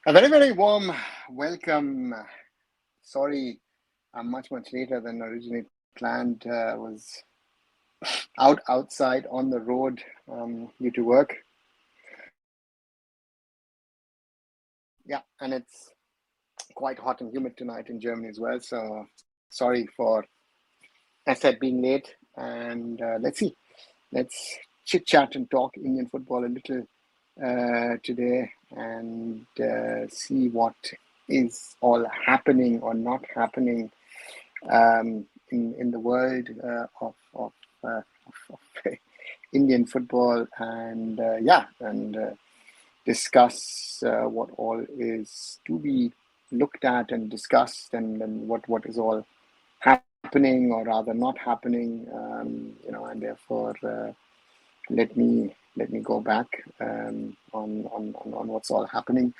A very, very warm welcome. Sorry, I'm much later than originally planned. Was outside on the road due to work. Yeah, and it's quite hot and humid tonight in Germany as well. So sorry for, as I said, being late. And let's see. Let's chit chat and talk Indian football a little today and see what is all happening or not happening in the world of Indian football, and discuss what all is to be looked at and discussed, and what is all happening or rather not happening, and therefore let me go back on what's all happening.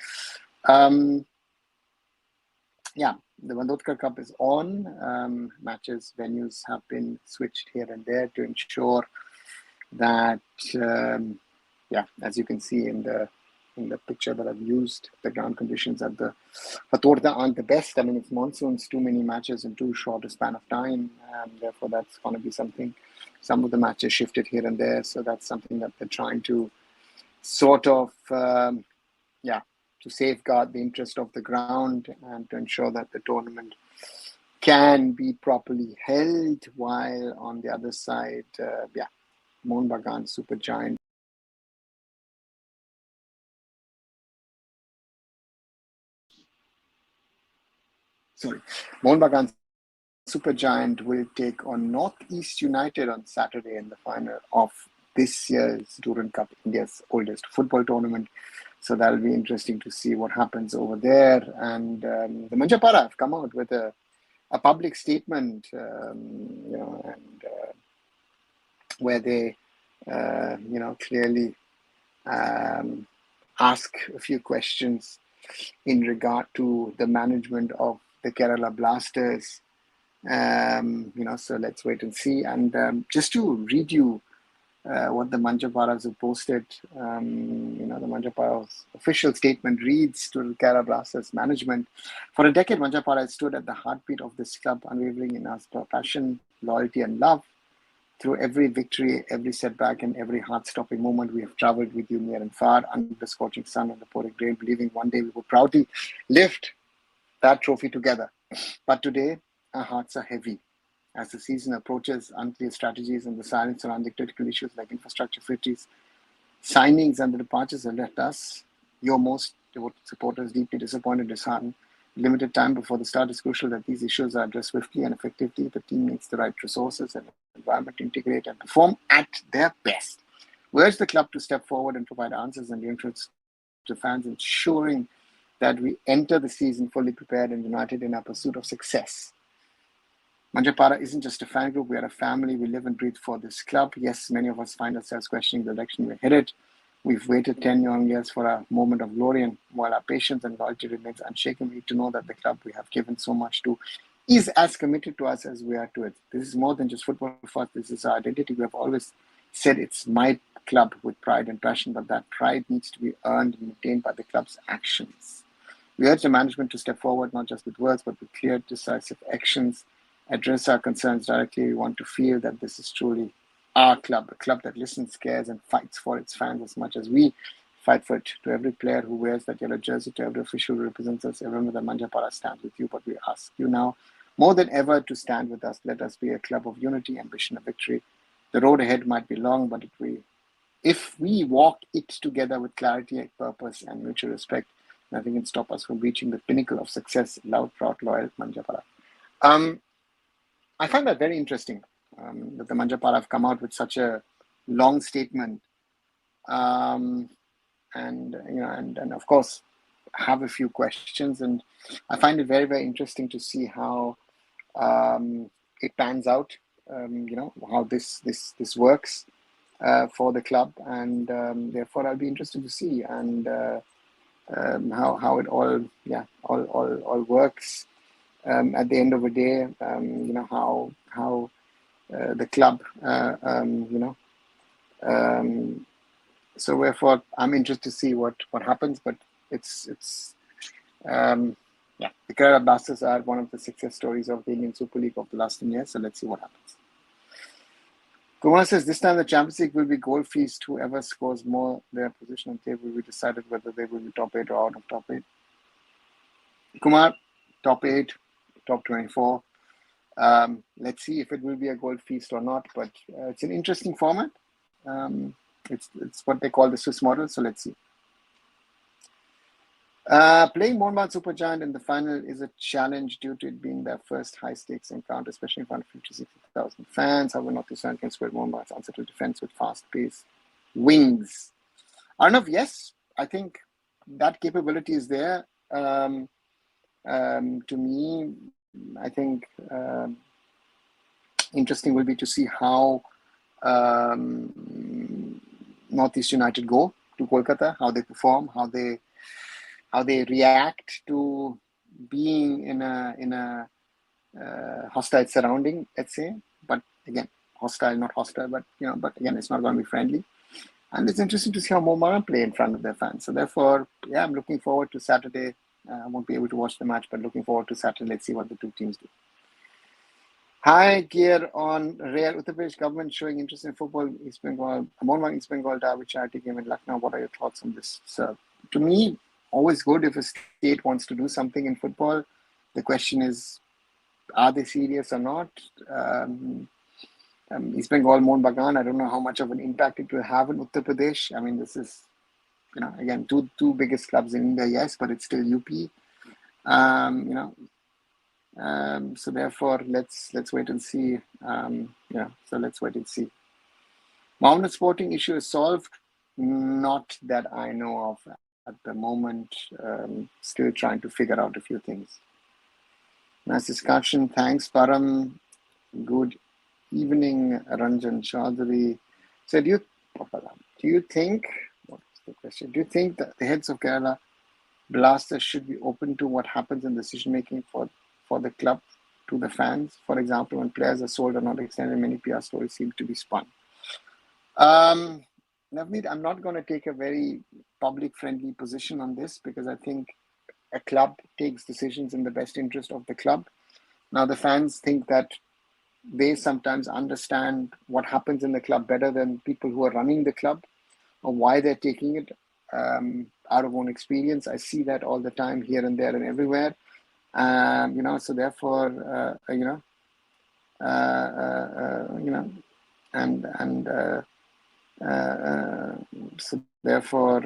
Um, yeah, the Bandodkar Cup is on. Matches, venues have been switched here and there to ensure that, as you can see in the picture that I've used, the ground conditions at the Fatorda aren't the best. I mean, it's monsoons, too many matches in too short a span of time. Therefore, that's going to be something. Some of the matches shifted here and there, so that's something that they're trying to sort of, to safeguard the interest of the ground and to ensure that the tournament can be properly held, while on the other side, Mohun Bagan Supergiant. Sorry, Mohun Bagan Supergiant will take on Northeast United on Saturday in the final of this year's Durand Cup, India's oldest football tournament. So that'll be interesting to see what happens over there. And the Manjapara have come out with a public statement, where they, clearly ask a few questions in regard to the management of the Kerala Blasters. So let's wait and see. And just to read you what the Manjaparas have posted, the Manjapara's official statement reads to the Kerala Blasters management: for a decade, Manjapara has stood at the heartbeat of this club, unwavering in our passion, loyalty, and love. Through every victory, every setback, and every heart-stopping moment, we have traveled with you near and far, under the scorching sun and the pouring rain, believing one day we will proudly lift that trophy together. But today, our hearts are heavy. As the season approaches, unclear strategies and the silence surrounding critical issues like infrastructure, facilities, signings, and the departures have left us, your most devoted supporters, deeply disappointed and disheartened. Limited time before the start is crucial that these issues are addressed swiftly and effectively. The team needs the right resources and environment to integrate and perform at their best. We urge the club to step forward and provide answers in the interest of fans, ensuring that we enter the season fully prepared and united in our pursuit of success. Manjapara isn't just a fan group, we are a family. We live and breathe for this club. Yes, many of us find ourselves questioning the direction we're headed. We've waited 10 long years for a moment of glory, and while our patience and loyalty remains unshaken, we need to know that the club we have given so much to is as committed to us as we are to it. This is more than just football for us, this is our identity. We have always said it's my club with pride and passion, but that pride needs to be earned and maintained by the club's actions. We urge the management to step forward, not just with words, but with clear, decisive actions, address our concerns directly. We want to feel that this is truly our club, a club that listens, cares, and fights for its fans as much as we fight for it. To every player who wears that yellow jersey, to every official who represents us, everyone with the Manjapara stands with you. But we ask you now, more than ever, to stand with us. Let us be a club of unity, ambition, and victory. The road ahead might be long, but if we walk it together with clarity, purpose, and mutual respect, nothing can stop us from reaching the pinnacle of success. Loud, proud, loyal Manjapara. I find that very interesting, that the Manjapara have come out with such a long statement, and of course have a few questions. And I find it very, very interesting to see how it pans out. How this works for the club, and therefore I'll be interested to see and how it all works. At the end of the day, how the club, so therefore I'm interested to see what happens. But it's Yeah, the Kerala Blasters are one of the success stories of the Indian Super League of the last 10 years. So let's see what happens. Kumar says this time the Champions League will be goal feast. Whoever scores more, their position on the table will be decided whether they will be top 8 or out of top 8. Kumar, top 8, top 24. Let's see if it will be a goal feast or not. But it's an interesting format. It's what they call the Swiss model. So let's see. Playing Mohammedan Supergiant in the final is a challenge due to it being their first high-stakes encounter, especially in front of 50,000 fans. However, North-Eastern can spread Mohammedan's answer defense with fast-paced wings. Arnav, yes, I think that capability is there. To me, I think interesting will be to see how Northeast United go to Kolkata, how they perform, how they react to being in a hostile surrounding, let's say. But again, hostile, not hostile, but again, it's not going to be friendly. And it's interesting to see how Mohammedan play in front of their fans. So therefore, yeah, I'm looking forward to Saturday. I won't be able to watch the match, but looking forward to Saturday. Let's see what the two teams do. High gear on rare Uttar Pradesh government showing interest in football. East Bengal, Mohammedan East Bengal derby charity game in Lucknow. What are your thoughts on this, sir? To me, always good if a state wants to do something in football. The question is, are they serious or not? East Bengal, Mohammedan, I don't know how much of an impact it will have in Uttar Pradesh. I mean, this is, again, two biggest clubs in India, yes, but it's still UP. So therefore, let's wait and see. So let's wait and see. Mohammedan Sporting issue is solved. Not that I know of at the moment. Still trying to figure out a few things. Nice discussion. Thanks, Param. Good evening, Ranjan Chaudhary. So do you think, what's the question? Do you think that the heads of Kerala Blasters should be open to what happens in decision making for the club to the fans? For example, when players are sold or not extended, many PR stories seem to be spun. Navneet, I'm not going to take a very public-friendly position on this because I think a club takes decisions in the best interest of the club. Now, the fans think that they sometimes understand what happens in the club better than people who are running the club or why they're taking it out of own experience. I see that all the time here and there and everywhere. So therefore, so therefore,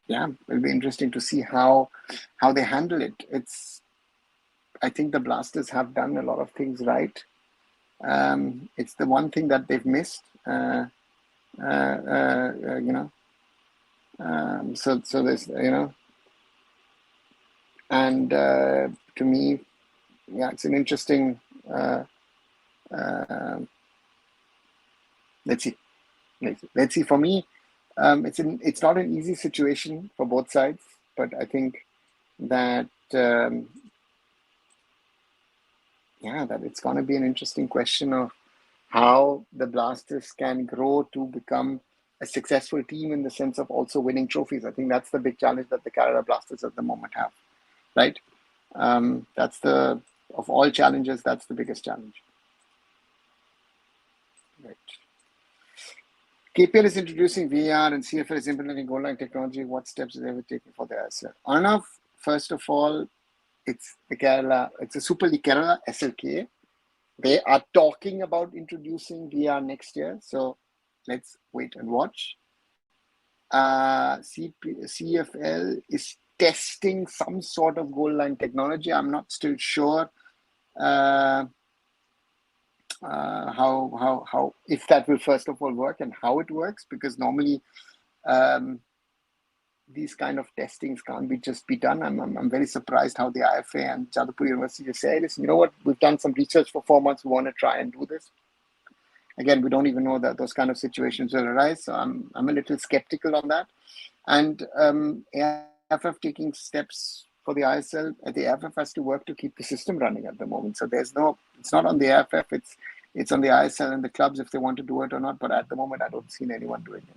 it'll be interesting to see how they handle it. I think the Blasters have done a lot of things right. It's the one thing that they've missed. So there's and to me, it's an interesting. Let's see. For me, it's not an easy situation for both sides, but I think that that it's going to be an interesting question of how the Blasters can grow to become a successful team in the sense of also winning trophies. I think that's the big challenge that the Kerala Blasters at the moment have, right? That's of all challenges, that's the biggest challenge. Right. KPL is introducing VAR and CFL is implementing goal line technology. What steps is ever taken for the ISL? Arnav, first of all, it's a Super League Kerala, SLK. They are talking about introducing VR next year. So let's wait and watch. CFL is testing some sort of goal line technology. I'm not still sure how if that will first of all work and how it works, because normally these kind of testings can't be done. I'm very surprised how the IFA and Jadavpur University just say, listen, you know what, we've done some research for 4 months, we want to try and do this. Again, we don't even know that those kind of situations will arise, so I'm a little skeptical on that. And AIFF taking steps for the ISL, the AIFF has to work to keep the system running at the moment. So it's not on the AIFF, it's on the ISL and the clubs if they want to do it or not. But at the moment, I don't see anyone doing it.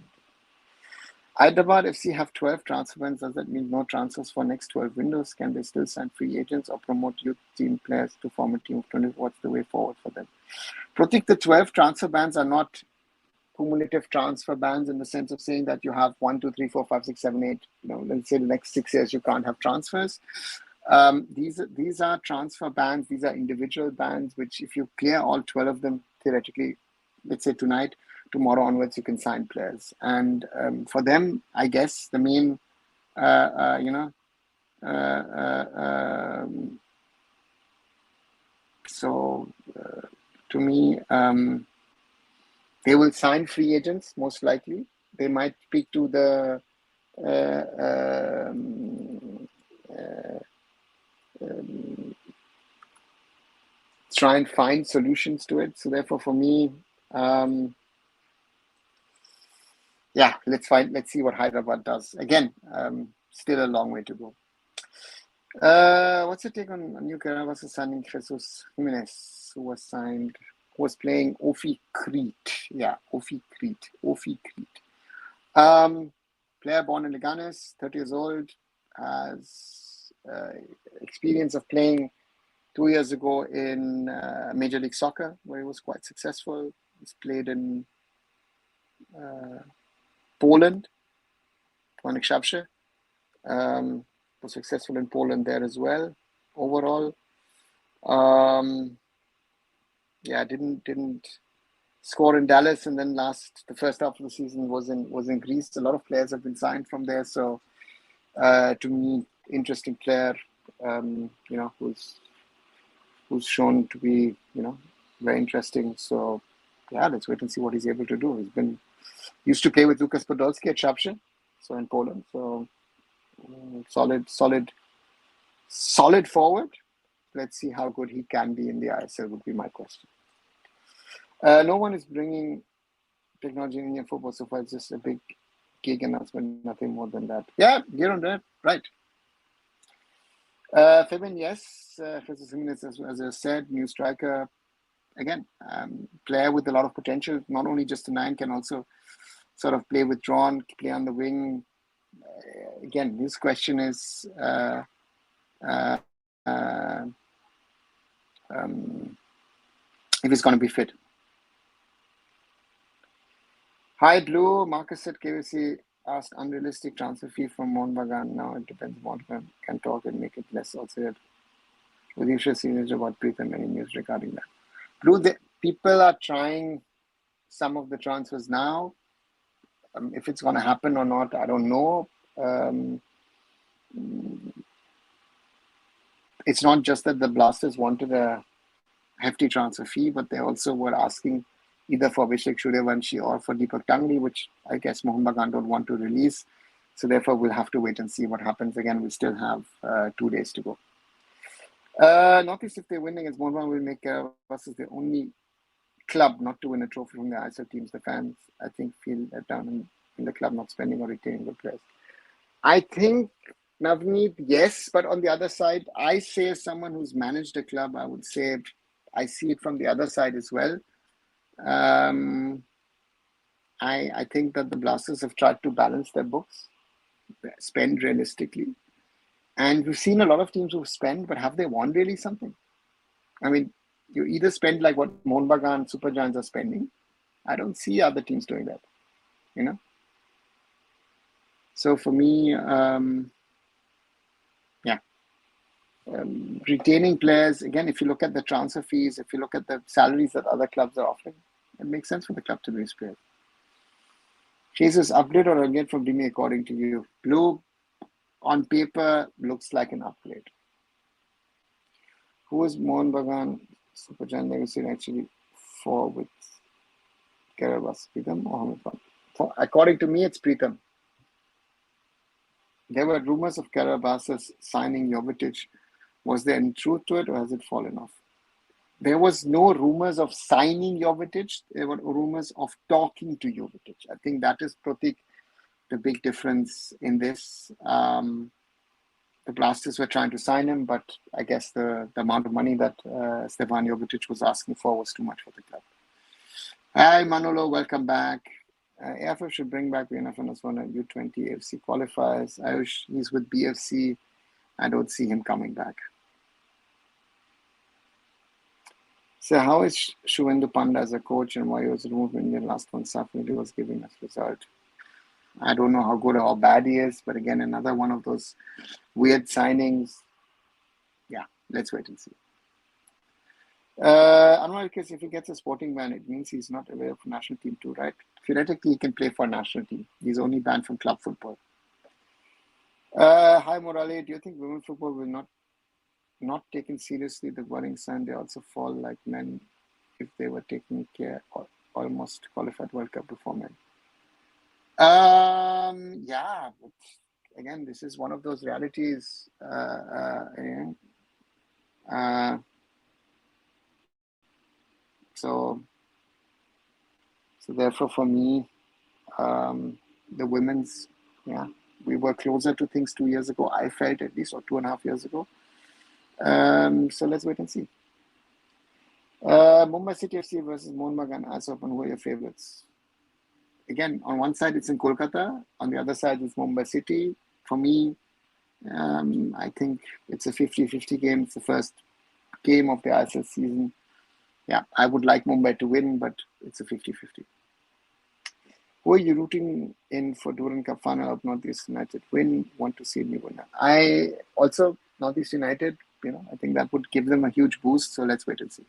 Hyderabad FC have 12 transfer bans. Does that mean no transfers for next 12 windows? Can they still sign free agents or promote youth team players to form a team of 20? What's the way forward for them? Pratik, the 12 transfer bans are not cumulative transfer bans in the sense of saying that you have 1, 2, 3, 4, 5, 6, 7, 8. Let's say the next 6 years you can't have transfers. These are transfer bans. These are individual bans, which if you clear all 12 of them, theoretically, let's say tonight, tomorrow onwards, you can sign players. And for them, I guess the main, to me, they will sign free agents, most likely. They might speak to the try and find solutions to it. So therefore, for me, let's see what Hyderabad does. Again, still a long way to go. What's your take on new Kerala signing Jesus Jimenez, who was playing Ofi Crete? Yeah, Ofi Crete. Player born in Leganes, 30 years old, has experience of playing 2 years ago in Major League Soccer, where he was quite successful. He's played in Poland, Konik Szabsze. Was successful in Poland there as well. Overall, didn't score in Dallas, and then the first half of the season was in Greece. A lot of players have been signed from there, so to me, interesting player. Who's shown to be very interesting. So let's wait and see what he's able to do. He's used to play with Lukas Podolski at Szabże, so in Poland. So solid forward. Let's see how good he can be in the ISL would be my question. No one is bringing technology in Indian football so far. It's just a big gig announcement, nothing more than that. Yeah, you're on that, right. Fabian, yes. Jesus Jimenez, as I said, new striker. Again, player with a lot of potential. Not only just a 9, can also sort of play withdrawn, play on the wing. Again, his question is if he's going to be fit. Hi, Blue. Marcus said KVC asked unrealistic transfer fee from Mohammedan. Now it depends. Mohammedan can talk and make it less. Also, Udisha seniors about Pritham, any news regarding that? Blue, people are trying some of the transfers now. If it's going to happen or not, I don't know. It's not just that the Blasters wanted a hefty transfer fee, but they also were asking either for Abhishek Suryavanshi or for Deepak Tangri, which I guess Mohammedan don't want to release. So therefore, we'll have to wait and see what happens. Again, we still have 2 days to go. Northeast, if they're winning, as Mohammedan will make versus the only club not to win a trophy from the ISL teams. The fans, I think, feel let down in the club not spending or retaining the players. I think, Navneet, yes, but on the other side, I say as someone who's managed a club, I would say I see it from the other side as well. I think that the Blasters have tried to balance their books, spend realistically. And we've seen a lot of teams who spend, but have they won really something? I mean, you either spend like what Mohammedan Super Giants are spending. I don't see other teams doing that, So for me, retaining players, again, if you look at the transfer fees, if you look at the salaries that other clubs are offering, it makes sense for the club to release players. Jesus, upgrade or upgrade from Dimi according to you? Blue, on paper, looks like an upgrade. Who is Mohammedan Super Giant Legacy actually for with Kerala? Pritham or Mohammedan? According to me, it's Pritham. There were rumors of Kerala signing Jovetic. Was there any truth to it, or has it fallen off? There was no rumors of signing Jovetic. There were rumors of talking to Jovetic. I think that is, Pratik, the big difference in this. The Blasters were trying to sign him, but I guess the amount of money that Stefan Jovetic was asking for was too much for the club. Hi, Manolo. Welcome back. AIFF should bring back VNFN as one of U20 AFC qualifiers. Ayush, he's with BFC. I don't see him coming back. So how is Shuvendu Panda as a coach, and why he was removed in the last one? Definitely was giving us result. I don't know how good or how bad he is, but again, another one of those weird signings. Yeah, let's wait and see. Unlike if he gets a sporting ban, it means he's not available for national team too, right? Theoretically, he can play for national team. He's only banned from club football. Hi, Morale. Do you think women football will not taken seriously? The worrying sign they also fall like men if they were taking care or almost qualified World Cup before men. Yeah, but again, this is one of those realities. So therefore, for me, the women's, we were closer to things 2 years ago. I felt at least, or 2.5 years ago. So let's wait and see. Mumbai City FC versus Mohammedan AS Open. Who are your favorites? Again, on one side it's in Kolkata, on the other side it's Mumbai City. For me, I think it's a 50-50 game. It's the first game of the ISL season. Yeah, I would like Mumbai to win, but it's a 50-50. Who are you rooting in for Durand Cup final of Northeast United? Want to see me winner. I also, Northeast United, I think that would give them a huge boost. So let's wait and see.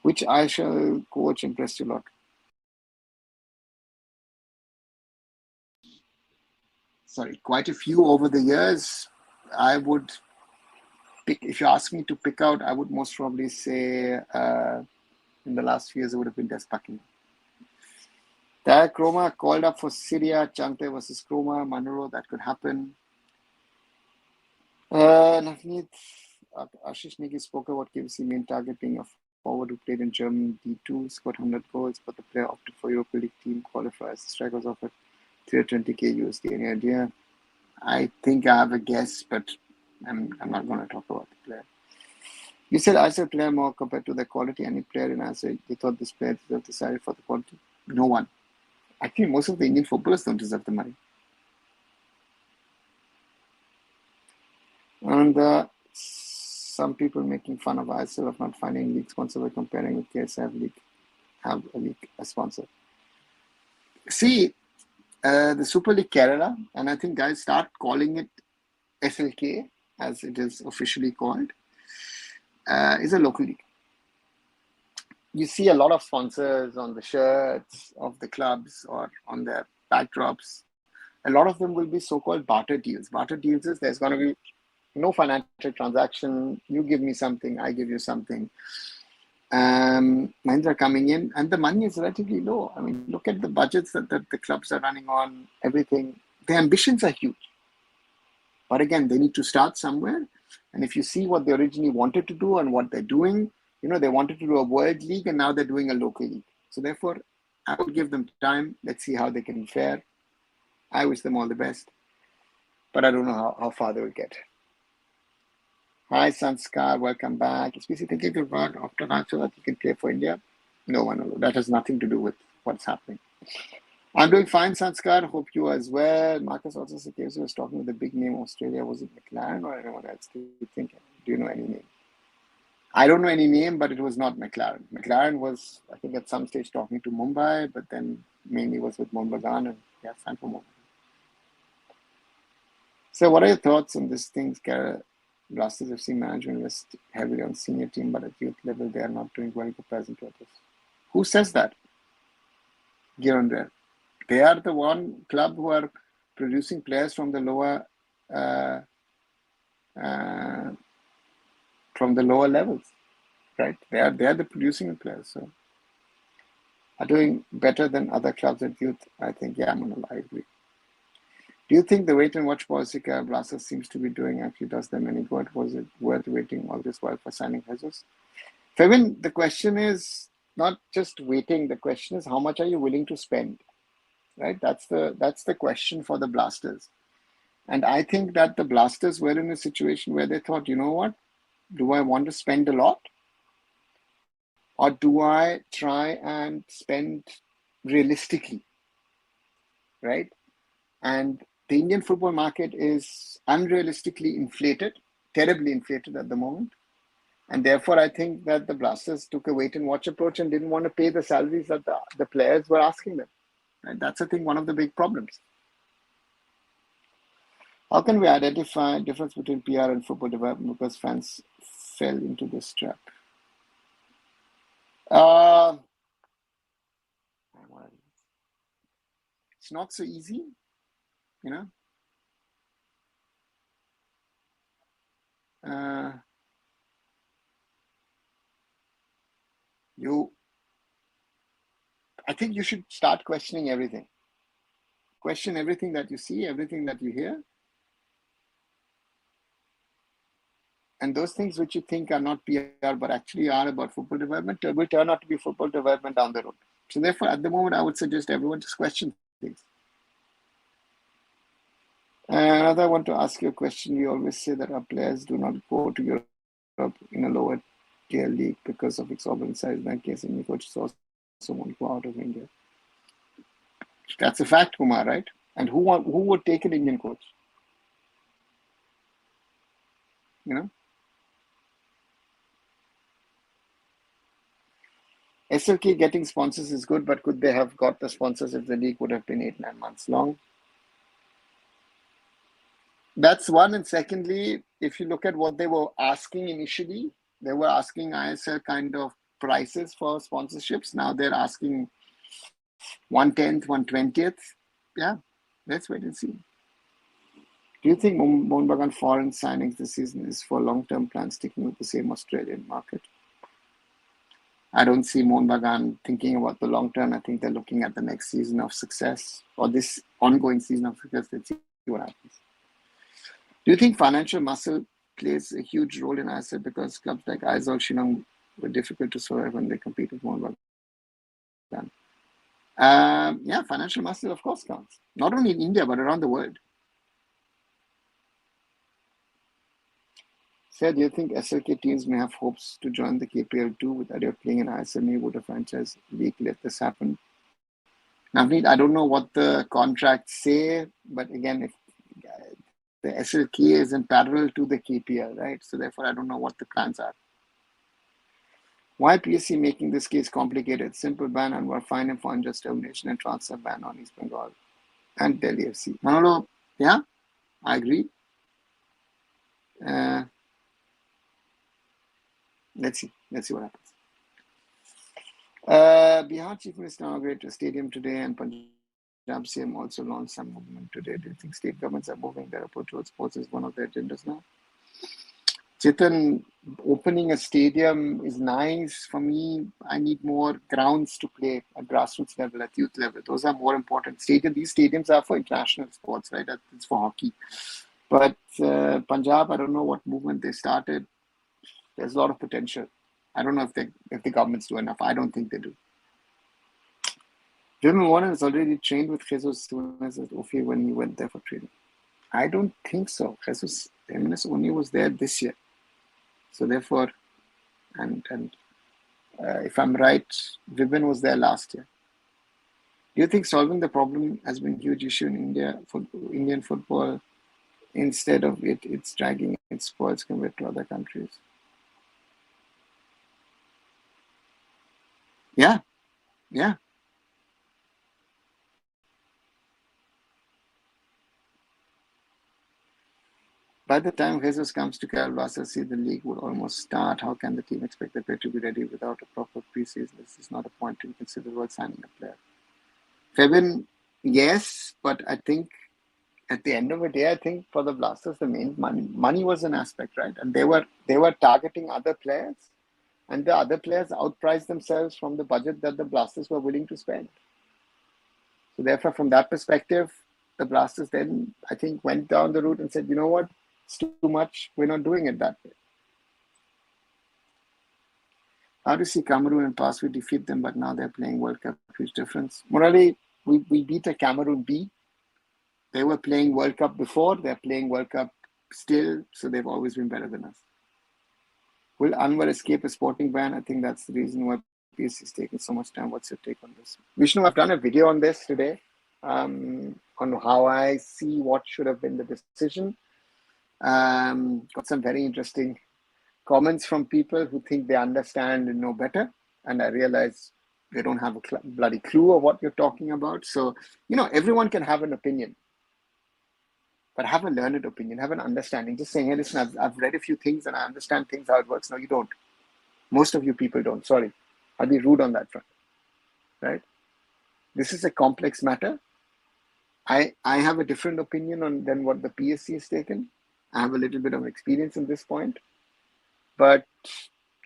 Which ISL coach impressed you a lot? Sorry, quite a few over the years. I would pick, if you ask me to pick out, I would most probably say in the last few years, it would have been Des Buckingham. Kroma called up for Syria, Chante versus Kroma, Manuro, that could happen. Navneet, Ashish Negi spoke about KBC main target being a forward who played in German D2, scored 100 goals, but the player opted for Europa League team qualifiers. The strike was offered 320k USD. Any idea? I think I have a guess, but I'm not going to talk about the player. You said ISL player more compared to the quality. Any player in ISL, you thought this player decided for the quality? No one. Actually, most of the Indian footballers don't deserve the money. And some people making fun of ISL of not finding league sponsor by comparing with KSF have a league a sponsor. See, the Super League Kerala, and I think guys start calling it SLK as it is officially called, is a local league. You see a lot of sponsors on the shirts of the clubs or on their backdrops. A lot of them will be so-called barter deals. Barter deals is there's going to be no financial transaction. You give me something, I give you something. Mahindra coming in, and the money is relatively low. I mean, look at the budgets that the clubs are running on, everything. The ambitions are huge. But again, they need to start somewhere. And if you see what they originally wanted to do and what they're doing, they wanted to do a world league and now they're doing a local league. So therefore, I would give them time. Let's see how they can fare. I wish them all the best. But I don't know how far they will get. Hi, Sanskar. Welcome back. Is PC thinking to run after that so that you can play for India? No one. That has nothing to do with what's happening. I'm doing fine, Sanskar. Hope you are as well. Marcus also said he was talking with a big name Australia. Was it McLaren or anyone else? Do you know any name? I don't know any name, but it was not McLaren. McLaren was, I think, at some stage talking to Mumbai, but then mainly was with Mohammedan, and signed for Mumbai. So what are your thoughts on this thing? Blasters FC management invest heavily on senior team, but at youth level, they are not doing well in comparison to others. Who says that? Here and there. They are the one club who are producing players from the lower levels, right? They are the producing players, so are doing better than other clubs at youth. I think, Manal, I agree. Do you think the wait and watch policy Blasters seems to be doing actually does them any good? Was it worth waiting all this while for signing Jesus? Fevin, the question is not just waiting. The question is how much are you willing to spend? Right? That's the question for the Blasters. And I think that the Blasters were in a situation where they thought, you know what? Do I want to spend a lot? Or do I try and spend realistically, right? And the Indian football market is unrealistically inflated, terribly inflated at the moment. And therefore, I think that the Blasters took a wait and watch approach and didn't want to pay the salaries that the players were asking them. And that's, I think, one of the big problems. How can we identify difference between PR and football development because fans fell into this trap? It's not so easy, you know. I think you should start questioning everything. Question everything that you see, everything that you hear. And those things which you think are not PR but actually are about football development will turn out to be football development down the road. So therefore, at the moment, I would suggest everyone just question things. Another, I want to ask you a question. We always say that our players do not go to Europe in a lower tier league because of exorbitant size. In that case, Indian coaches also won't go out of India. That's a fact, Kumar, right? And who would take an Indian coach? You know? SLK getting sponsors is good, but could they have got the sponsors if the league would have been 8-9 months long? That's one. And secondly, if you look at what they were asking initially, they were asking ISL kind of prices for sponsorships. Now they're asking 1/10th, 1/20th. Yeah, let's wait and see. Do you think Mohammedan foreign signings this season is for long-term plans sticking with the same Australian market? I don't see Mohammedan thinking about the long term. I think they're looking at the next season of success or this ongoing season of success. Let's see what happens. Do you think financial muscle plays a huge role in ISL because clubs like Aizawl, Shillong were difficult to survive when they compete with Mohammedan? Yeah, financial muscle of course counts. Not only in India but around the world. Sir, do you think SLK teams may have hopes to join the KPL too with the idea of playing in ISL? Would a franchise league let this happen? Navneet, I don't know what the contracts say, but again, if the SLK is in parallel to the KPL, right? So therefore, I don't know what the plans are. Why PSC making this case complicated? Simple ban and we're fine and for unjust termination and transfer ban on East Bengal and Delhi FC. Manolo, yeah, I agree. Let's see what happens. Bihar Chief Minister inaugurated a stadium today and Punjab CM also launched some movement today. Do you think state governments are moving their approach towards sports as one of their agendas now? Chetan, opening a stadium is nice. For me, I need more grounds to play at grassroots level, at youth level. Those are more important. These stadiums are for international sports, right? It's for hockey. But Punjab, I don't know what movement they started. There's a lot of potential. I don't know if the governments do enough. I don't think they do. Jimmy Warren has already trained with Jesus Ophir when he went there for training. I don't think so. Jesus Jimenez only was there this year. So therefore, and if I'm right, Vibin was there last year. Do you think solving the problem has been a huge issue in India for Indian football? Instead of it's dragging its spoils compared to other countries. Yeah. By the time Jesus comes to Kerala Blasters, the league would almost start. How can the team expect the player to be ready without a proper preseason? This is not a point to consider while signing a player. Febin, yes, but I think at the end of the day, I think for the Blasters, the main money was an aspect, right? And they were targeting other players, and the other players outpriced themselves from the budget that the Blasters were willing to spend. So therefore, from that perspective, the Blasters then, I think, went down the route and said, you know what, it's too much. We're not doing it that way. How do you see Cameroon and past we defeat them, but now they're playing World Cup? Huge difference. Morally, we beat a Cameroon B. They were playing World Cup before. They're playing World Cup still. So they've always been better than us. Will Anwar escape a sporting ban? I think that's the reason why PSC is taking so much time. What's your take on this? Vishnu, I've done a video on this today, on how I see what should have been the decision. Got some very interesting comments from people who think they understand and know better. And I realize they don't have a bloody clue of what you're talking about. So, everyone can have an opinion, but have a learned opinion, have an understanding. Just saying, hey, listen, I've read a few things and I understand things, how it works. No, you don't. Most of you people don't. Sorry. I'll be rude on that front, right? This is a complex matter. I have a different opinion than what the PSC has taken. I have a little bit of experience in this point. But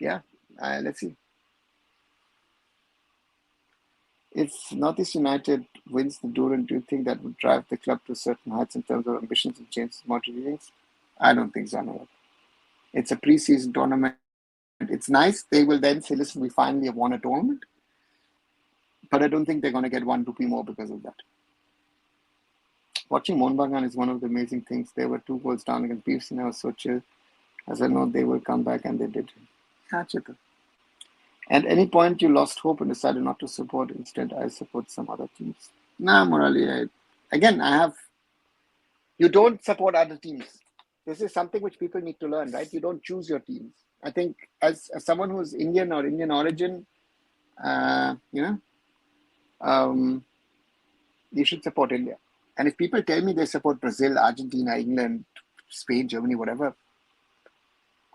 yeah, let's see. If Northeast United wins the Durand, do you think that would drive the club to certain heights in terms of ambitions and change smart readings? I don't think so, no. It's a pre-season tournament. It's nice. They will then say, listen, we finally have won a tournament. But I don't think they're going to get 1 rupee more because of that. Watching Mohammedan is one of the amazing things. They were 2 goals down against PFC and I was so chill. As I know, they will come back, and they did. At any point, you lost hope and decided not to support. Instead, I support some other teams. Nah, Murali, you don't support other teams. This is something which people need to learn, right? You don't choose your teams. I think as someone who's Indian or Indian origin, you should support India. And if people tell me they support Brazil, Argentina, England, Spain, Germany, whatever,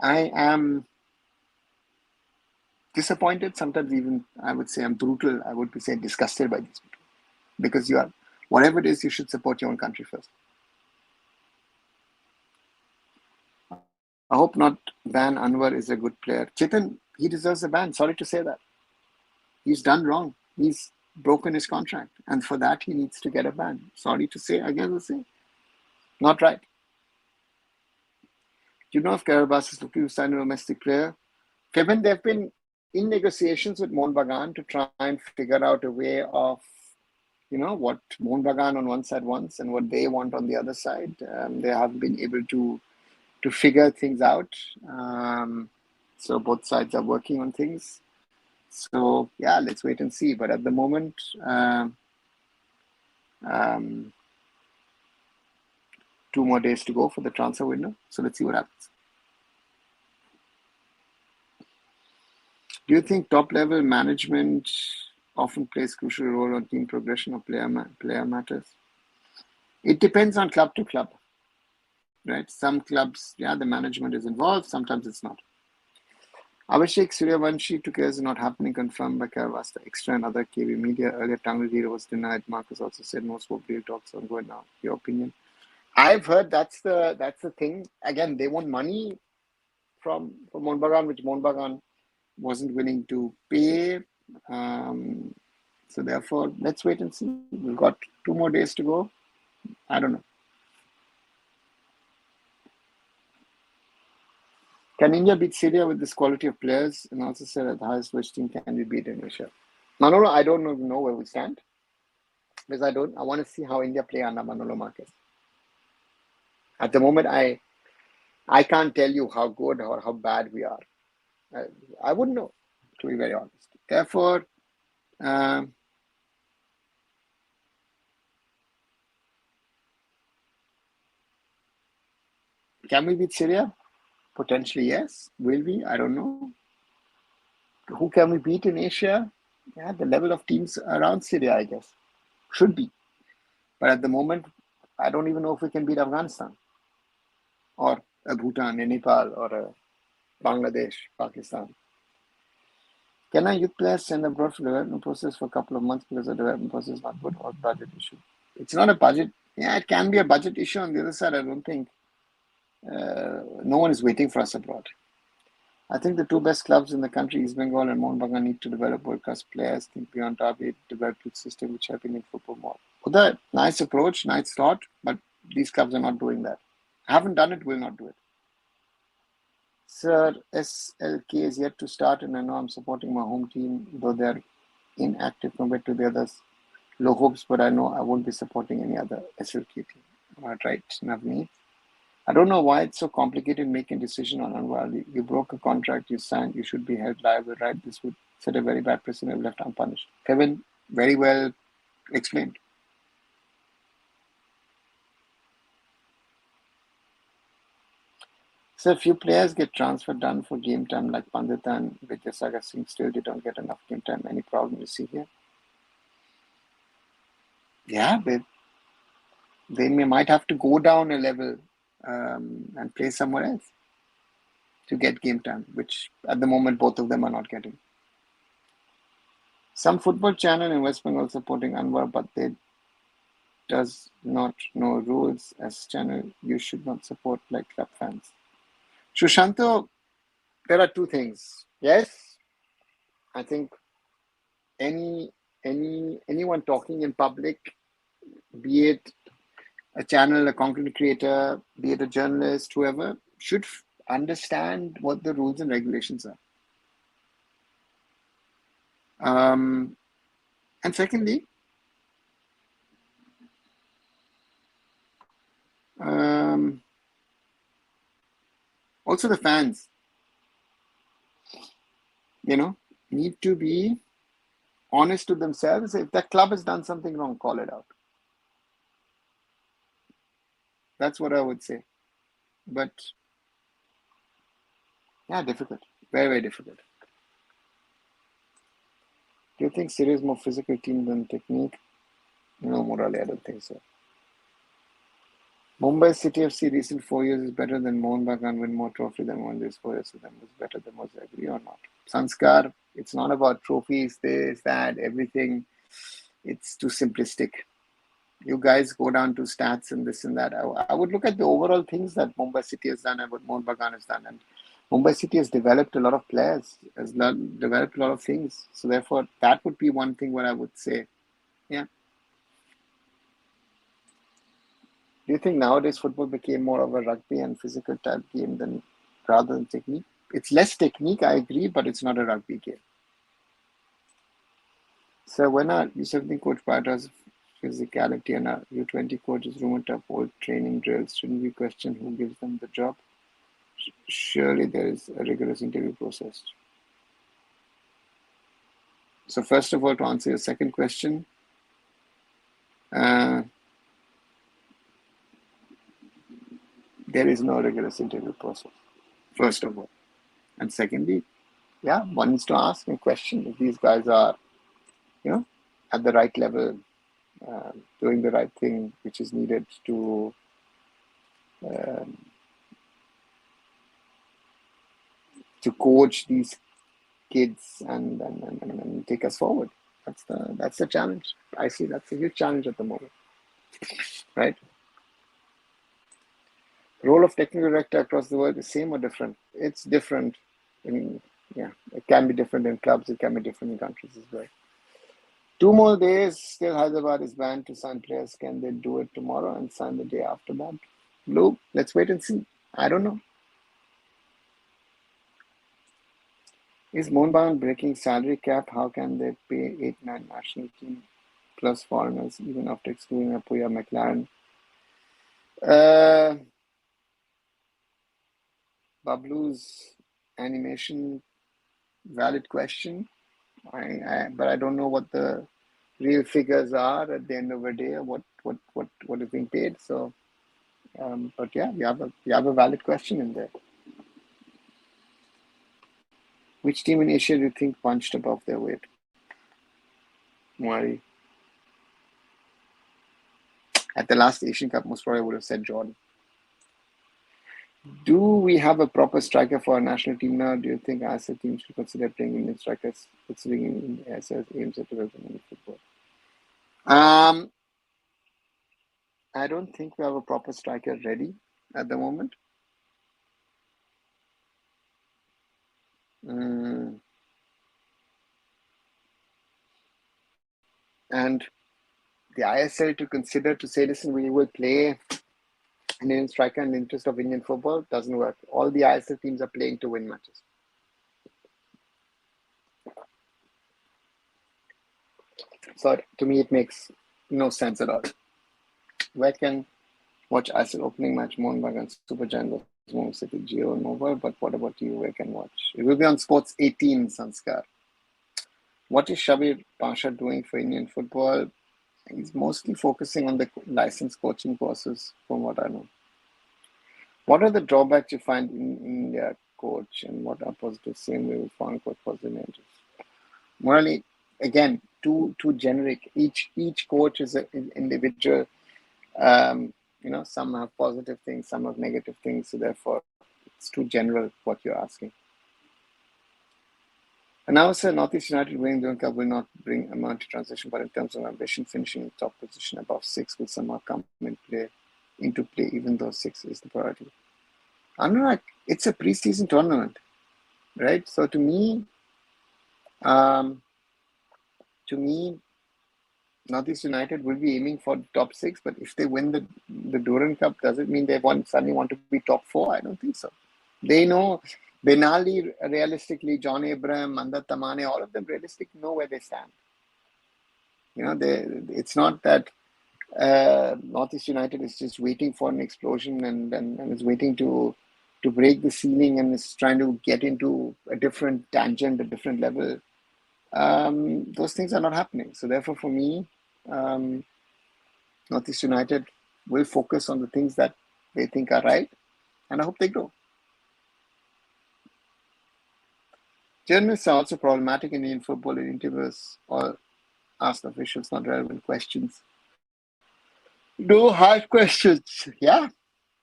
I am disappointed. Sometimes even I would say I'm brutal. I would be saying disgusted by these people. Because you are, whatever it is, you should support your own country first. I hope not ban Anwar is a good player. Chetan, he deserves a ban. Sorry to say that. He's done wrong. He's broken his contract. And for that, he needs to get a ban. Sorry to say, again, I'll say. Not right. Do you know if Karabas is looking to sign a domestic player? Kevin, they've been in negotiations with Mohammedan to try and figure out a way of, what Mohammedan on one side wants and what they want on the other side. They haven't been able to figure things out. So both sides are working on things. So yeah, let's wait and see. But at the moment, 2 more days to go for the transfer window. So let's see what happens. Do you think top-level management often plays a crucial role on team progression or player matters? It depends on club to club, right? Some clubs, the management is involved. Sometimes it's not. Abhishek Suryavanshi took as not happening, confirmed by Karavasta Extra and other KV media. Earlier, Tanglidira was denied. Marcus also said no scope deal talks ongoing now. Your opinion? I've heard that's the thing. Again, they want money from Mohammedan, which Mohammedan wasn't willing to pay. So therefore, let's wait and see. We've got 2 more days to go. I don't know. Can India beat Syria with this quality of players? And also said at the highest which team can we beat in Asia? Manolo, I don't know where we stand. Because I want to see how India play under Manolo Marquez. At the moment, I can't tell you how good or how bad we are. I wouldn't know, to be very honest. Therefore, can we beat Syria? Potentially, yes. Will we? I don't know. Who can we beat in Asia? Yeah, the level of teams around Syria, I guess. Should be. But at the moment, I don't even know if we can beat Afghanistan or a Bhutan, a Nepal, or a Bangladesh, Pakistan. Can a youth player send abroad for development process for a couple of months because the development process is not good or budget issue? It's not a budget. Yeah, it can be a budget issue. On the other side, I don't think no one is waiting for us abroad. I think the 2 best clubs in the country, East Bengal and Mohammedan, need to develop world-class players. Think beyond target, develop a system which help Indian football more. Uday, nice approach, nice thought, but these clubs are not doing that. Haven't done it, will not do it. Sir, SLK is yet to start, and I know I'm supporting my home team, though they're inactive compared to the others. Low hopes, but I know I won't be supporting any other SLK team. All right, Navneet. I don't know why it's so complicated making a decision on Anwar. You broke a contract, you signed, you should be held liable, right? This would set a very bad precedent if left unpunished. Kevin, very well explained. So a few players get transferred done for game time, like Pandita and Vidyasagar Singh. Still, they don't get enough game time. Any problem you see here? Yeah, they might have to go down a level and play somewhere else to get game time, which at the moment both of them are not getting. Some football channel in West Bengal supporting Anwar, but they does not know rules as channel. You should not support like club fans. Shushanto, there are two things. Yes, I think any anyone talking in public, be it a channel, a content creator, be it a journalist, whoever, should understand what the rules and regulations are. And secondly, also the fans, need to be honest to themselves. If the club has done something wrong, call it out. That's what I would say. But yeah, difficult. Very, very difficult. Do you think Syria is more physical team than technique? No, morally, I don't think so. Mumbai City FC recent 4 years is better than Mohun Bagan win more trophy than won this 4 years to them was better than was agree or not. Sanskar, it's not about trophies, this, that, everything. It's too simplistic. You guys go down to stats and this and that. I would look at the overall things that Mumbai City has done and what Mohun Bagan has done. And Mumbai City has developed a lot of players, has developed a lot of things. So therefore, that would be one thing what I would say. Yeah. Do you think nowadays football became more of a rugby and physical type game than rather than technique? It's less technique, I agree, but it's not a rugby game. So when our U17 coach prioritize physicality and our U20 coach is rumored to uphold training drills, shouldn't we question who gives them the job? Surely there is a rigorous interview process. So first of all, to answer your second question, there is no rigorous interview process, first of all. And secondly, yeah, one needs to ask a question if these guys are, at the right level, doing the right thing, which is needed to coach these kids and take us forward. That's the challenge. I see that's a huge challenge at the moment, right? Role of technical director across the world is same or different? It's different. It can be different in clubs. It can be different in countries as well. 2 more days, still Hyderabad is banned to sign players. Can they do it tomorrow and sign the day after that? Blue, let's wait and see. I don't know. Is Mohun breaking salary cap? How can they pay 8-9 national team plus foreigners even after excluding Apuya McLaren? Bablu's animation, valid question. But I don't know what the real figures are at the end of the day. What is being paid? So, but yeah, you have a valid question in there. Which team in Asia do you think punched above their weight? Muari. At the last Asian Cup, most probably would have said Jordan. Do we have a proper striker for our national team now? Do you think ASA teams should consider playing Indian strikers, considering ASA aims at developing football? I don't think we have a proper striker ready at the moment. And the ISL to consider to say, listen, we will play an Indian striker in the interest of Indian football doesn't work. All the ISL teams are playing to win matches. So to me, it makes no sense at all. Where can Watch ISL opening match, Mohun Bagan Super Giant vs Mumbai City, Geo and Mobile. But what about you? Where can watch? It will be on Sports 18, Sanskar. What is Shabir Pasha doing for Indian football? He's mostly focusing on the licensed coaching courses, from what I know. What are the drawbacks you find in India, coach, and what are positives? Same way with foreign coach positive negatives. Morally, again, too generic. Each coach is an individual. Some have positive things, some have negative things. So therefore, it's too general what you're asking. And now, sir, Northeast United winning Durand Cup will not bring amount to transition, but in terms of ambition, finishing in top position above 6 will somehow come into play, even though 6 is the priority. Anurag, it's a preseason tournament, right? So to me, Northeast United will be aiming for top 6, but if they win the Durand Cup, does it mean they suddenly want to be top 4? I don't think so. They know Benali realistically, John Abraham, Mandat Tamane, all of them realistically know where they stand. It's not that Northeast United is just waiting for an explosion and is waiting to break the ceiling and is trying to get into a different tangent, a different level. Those things are not happening. So therefore, for me, Northeast United will focus on the things that they think are right, and I hope they grow. Journalists are also problematic in Indian football in interviews or ask officials not relevant questions. No hard questions. Yeah,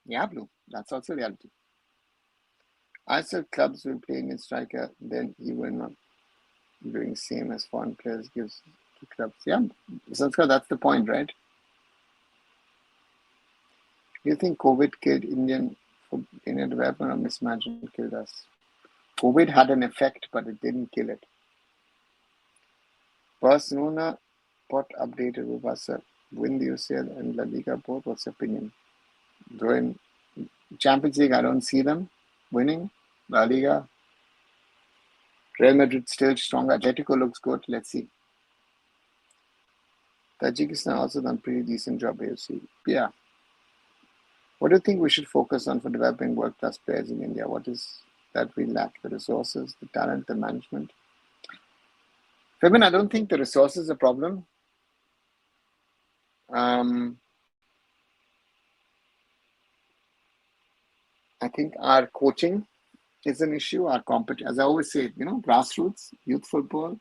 Blue. That's also reality. I said clubs will play Indian striker, then he will not doing same as foreign players gives to clubs. Yeah, Sanskar, that's the point, right? Do you think COVID killed Indian development or mismanagement killed us? COVID had an effect, but it didn't kill it. Barcelona pot updated with us, win the UCL and La Liga both. What's your opinion? Though in Champions League, I don't see them winning. La Liga, Real Madrid still strong. Atletico looks good. Let's see. Tajikistan also done pretty decent job, AFC. Yeah. What do you think we should focus on for developing world-class players in India? What is that we lack? The resources, the talent, the management? Fabian, I don't think the resources is a problem. I think our coaching is an issue. Our competition, as I always say, grassroots, youth football,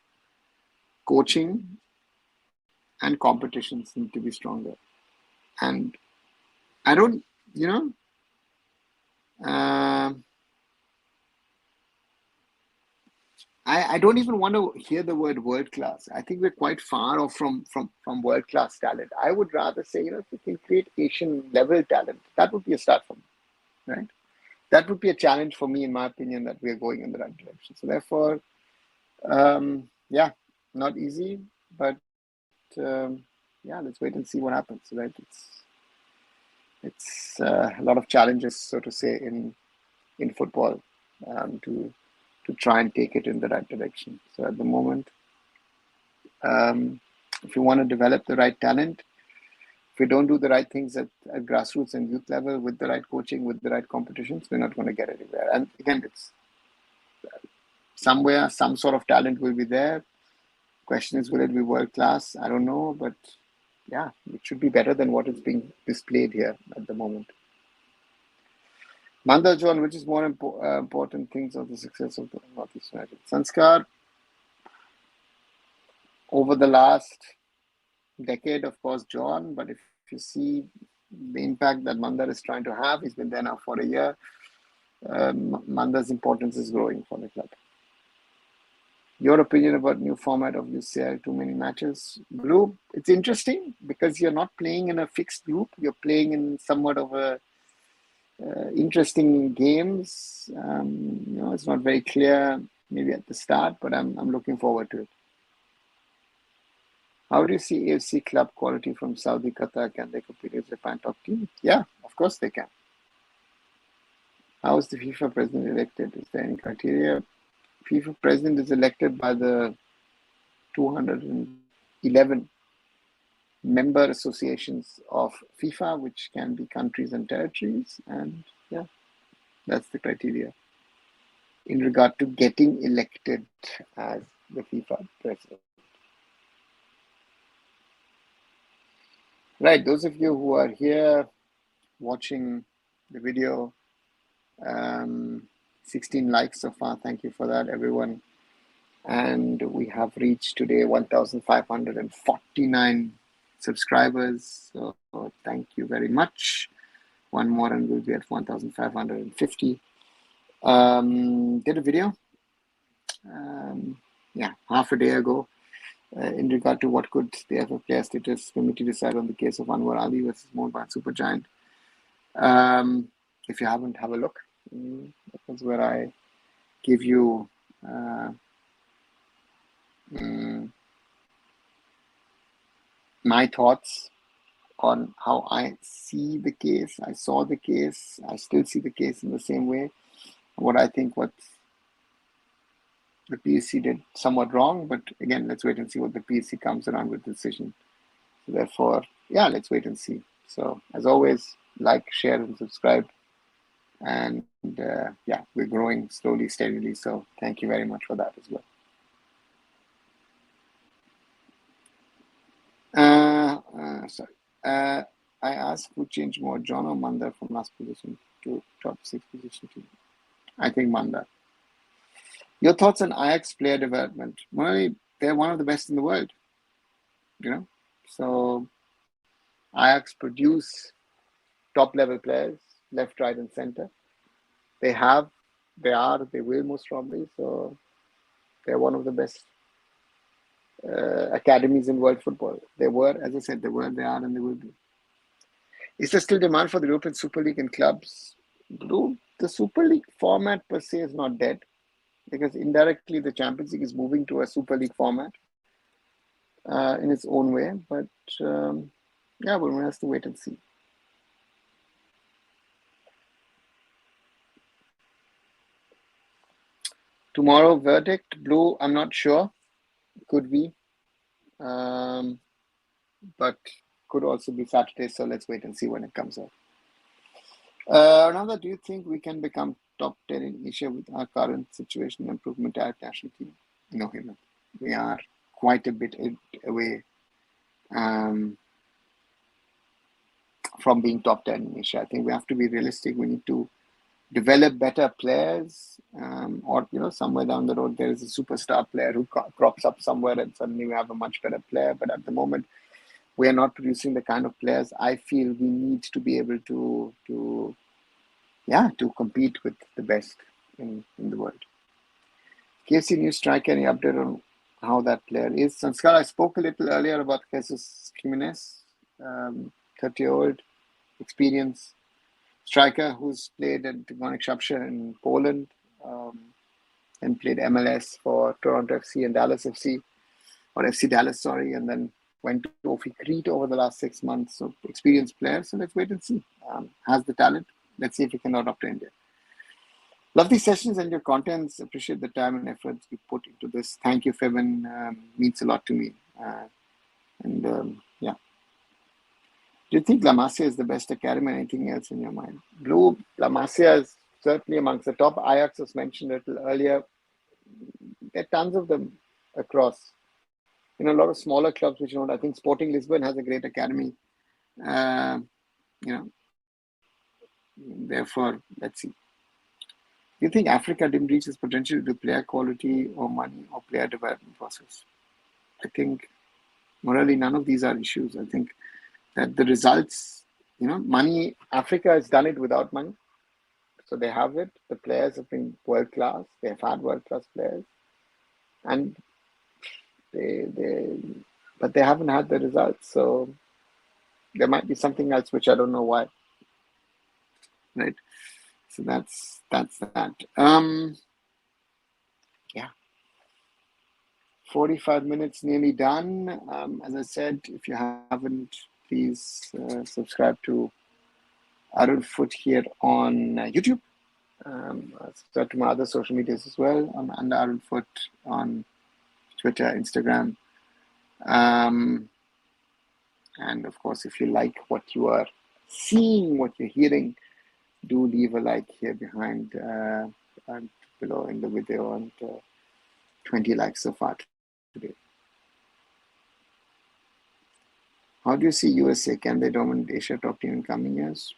coaching, and competitions need to be stronger. And I don't, I don't even want to hear the word world class. I think we're quite far off from world class talent. I would rather say, if we can create Asian level talent, that would be a start for me, right? That would be a challenge for me, in my opinion, that we are going in the right direction. So therefore, not easy, but let's wait and see what happens. Right? It's a lot of challenges, so to say, in football to try and take it in the right direction. So at the moment, if you want to develop the right talent, if we don't do the right things at grassroots and youth level with the right coaching, with the right competitions, we're not going to get anywhere. And again, it's somewhere, some sort of talent will be there. Question is, will it be world class? I don't know, but yeah, it should be better than what is being displayed here at the moment. Manda John, which is more important things of the success of the Northeast United? Sanskar, over the last decade, of course, John, but if you see the impact that Mandar is trying to have, he's been there now for a year. Mandar's importance is growing for the club. Your opinion about new format of UCL, too many matches? Group, it's interesting because you're not playing in a fixed group. You're playing in somewhat of a interesting games. It's not very clear maybe at the start, but I'm looking forward to it. How do you see AFC club quality from Saudi, Qatar? Can they compete with Japan top team? Yeah, of course they can. How is the FIFA president elected? Is there any criteria? FIFA president is elected by the 211 member associations of FIFA, which can be countries and territories. And yeah, that's the criteria in regard to getting elected as the FIFA president. Right, those of you who are here watching the video, 16 likes so far. Thank you for that, everyone. And we have reached today 1,549 subscribers. So thank you very much. One more and we'll be at 1,550. Did a video, half a day ago in regard to what could the AIFF player status committee decide on the case of Anwar Ali versus Mohammedan Supergiant. If you haven't, have a look. That was where I give you my thoughts on how I see the case. I saw the case. I still see the case in the same way. What I think what the PSC did somewhat wrong, but again, let's wait and see what the PSC comes around with the decision. So therefore, yeah, let's wait and see. So as always, like, share, and subscribe. And yeah, we're growing slowly, steadily. So thank you very much for that as well. I asked who changed more, John or Manda, from last position to top 6 position team. I think Manda. Your thoughts on Ajax player development? Well, they're one of the best in the world, So Ajax produce top level players, left, right, and center. They will most probably. So they're one of the best academies in world football. They were, as I said, they are, and they will be. Is there still demand for the European Super League in clubs? The Super League format per se is not dead, because indirectly the Champions League is moving to a Super League format in its own way. But yeah, we'll have to wait and see. Tomorrow verdict, Blue, I'm not sure. Could be. But could also be Saturday, so let's wait and see when it comes out. Another, do you think we can become top 10 in Asia with our current situation and improvement at national team? No, Hemant. We are quite a bit away from being top 10 in Asia. I think we have to be realistic. We need to develop better players, or somewhere down the road there is a superstar player who crops up somewhere and suddenly we have a much better player. But at the moment, we are not producing the kind of players I feel we need to be able to compete with the best in the world. KFC new striker, any update on how that player is? Sanskar, I spoke a little earlier about Jesus Jimenez, 30-year-old, experienced striker who's played at Demonic Shapshire in Poland, and played MLS for Toronto FC and Dallas FC, or FC Dallas, sorry, and then went to Ofi Crete over the last 6 months. So experienced player. So let's wait and see. Has the talent. Let's see if he can run up to India. Love these sessions and your contents. Appreciate the time and efforts you put into this. Thank you, Fevin. Means a lot to me. Yeah. Do you think La Masia is the best academy? Anything else in your mind? Blue, La Masia is certainly amongst the top. Ajax was mentioned a little earlier. There are tons of them across. A lot of smaller clubs, which I think Sporting Lisbon has a great academy. Therefore, let's see. Do you think Africa didn't reach its potential due to player quality or money or player development process? I think morally none of these are issues. I think that the results, money, Africa has done it without money. So they have it. The players have been world class. They have had world class players. And but they haven't had the results. So there might be something else which I don't know why. Right. So that's that. Yeah. 45 minutes nearly done. As I said, if you haven't, please subscribe to arunfoot here on YouTube. Subscribe to my other social medias as well. I'm under arunfoot on Twitter, Instagram. And of course, if you like what you are seeing, what you're hearing, do leave a like here behind and below in the video, and 20 likes so far today. How do you see USA? Can they dominate Asia top team in coming years?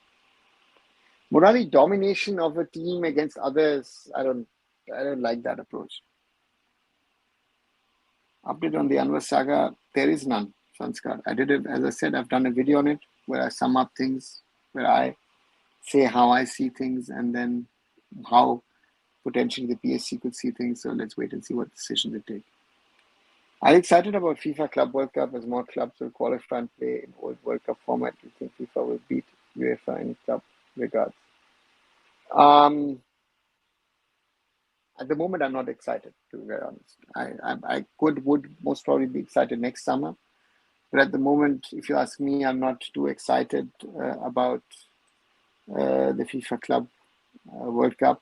Murali, domination of a team against others, I don't like that approach. Update on the Anwar saga, there is none, Sanskar. I did it, as I said, I've done a video on it where I sum up things, where I say how I see things and then how potentially the PSC could see things. So let's wait and see what decision they take. I'm excited about FIFA Club World Cup as more clubs will qualify and play in old World Cup format. Do you think FIFA will beat UEFA in club regards? At the moment, I'm not excited, to be very honest. I would most probably be excited next summer. But at the moment, if you ask me, I'm not too excited about the FIFA Club World Cup.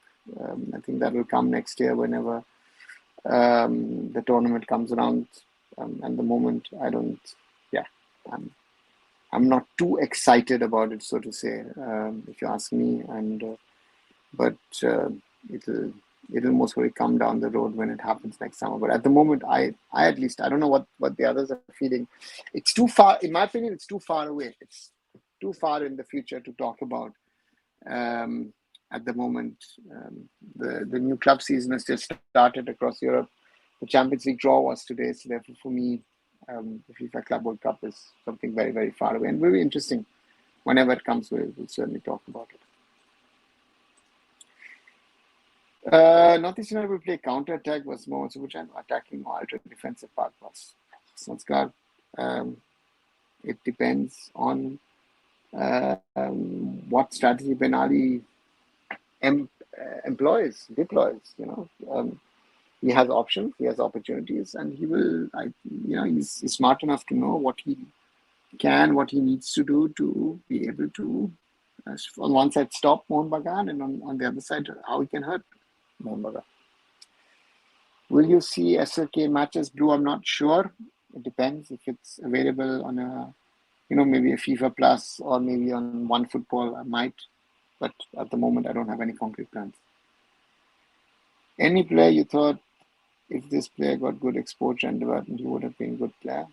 I think that will come next year whenever the tournament comes around. At the moment, I'm not too excited about it, so to say, if you ask me. But it'll most probably come down the road when it happens next summer. But at the moment, I at least, I don't know what the others are feeling. It's too far, in my opinion, it's too far away. It's too far in the future to talk about. At the moment, the new club season has just started across Europe. The Champions League draw was today, so therefore for me, the FIFA Club World Cup is something very, very far away and very interesting. Whenever it comes, we'll certainly talk about it. Northeast United will play counter-attack was more which I'm attacking or ultra defensive part was. Sanskar, it depends on what strategy Ben Ali deploys. He has options, he has opportunities, and he will. He's smart enough to know what he can, what he needs to do to be able to, on one side, stop Mohan Bagan, and on the other side, how he can hurt Mohan Bagan. Will you see SLK matches, Blue? I'm not sure. It depends if it's available on maybe a FIFA Plus or maybe on One Football. I might, but at the moment, I don't have any concrete plans. Any player you thought, if this player got good exposure and development, he would have been a good player?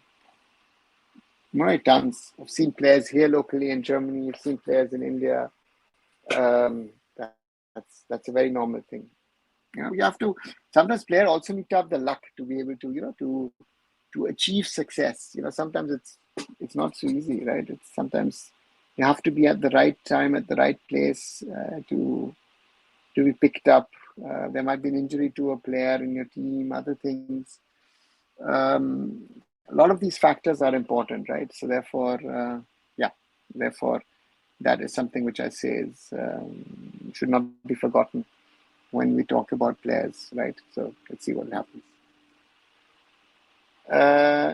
Tons. I've seen players here locally in Germany. I've seen players in India. That's a very normal thing. You have to. Sometimes players also need to have the luck to be able to to achieve success. Sometimes it's not so easy, right? It's sometimes you have to be at the right time at the right place to be picked up. There might be an injury to a player in your team, other things. A lot of these factors are important, right? So therefore, that is something which I say is should not be forgotten when we talk about players, right? So let's see what happens.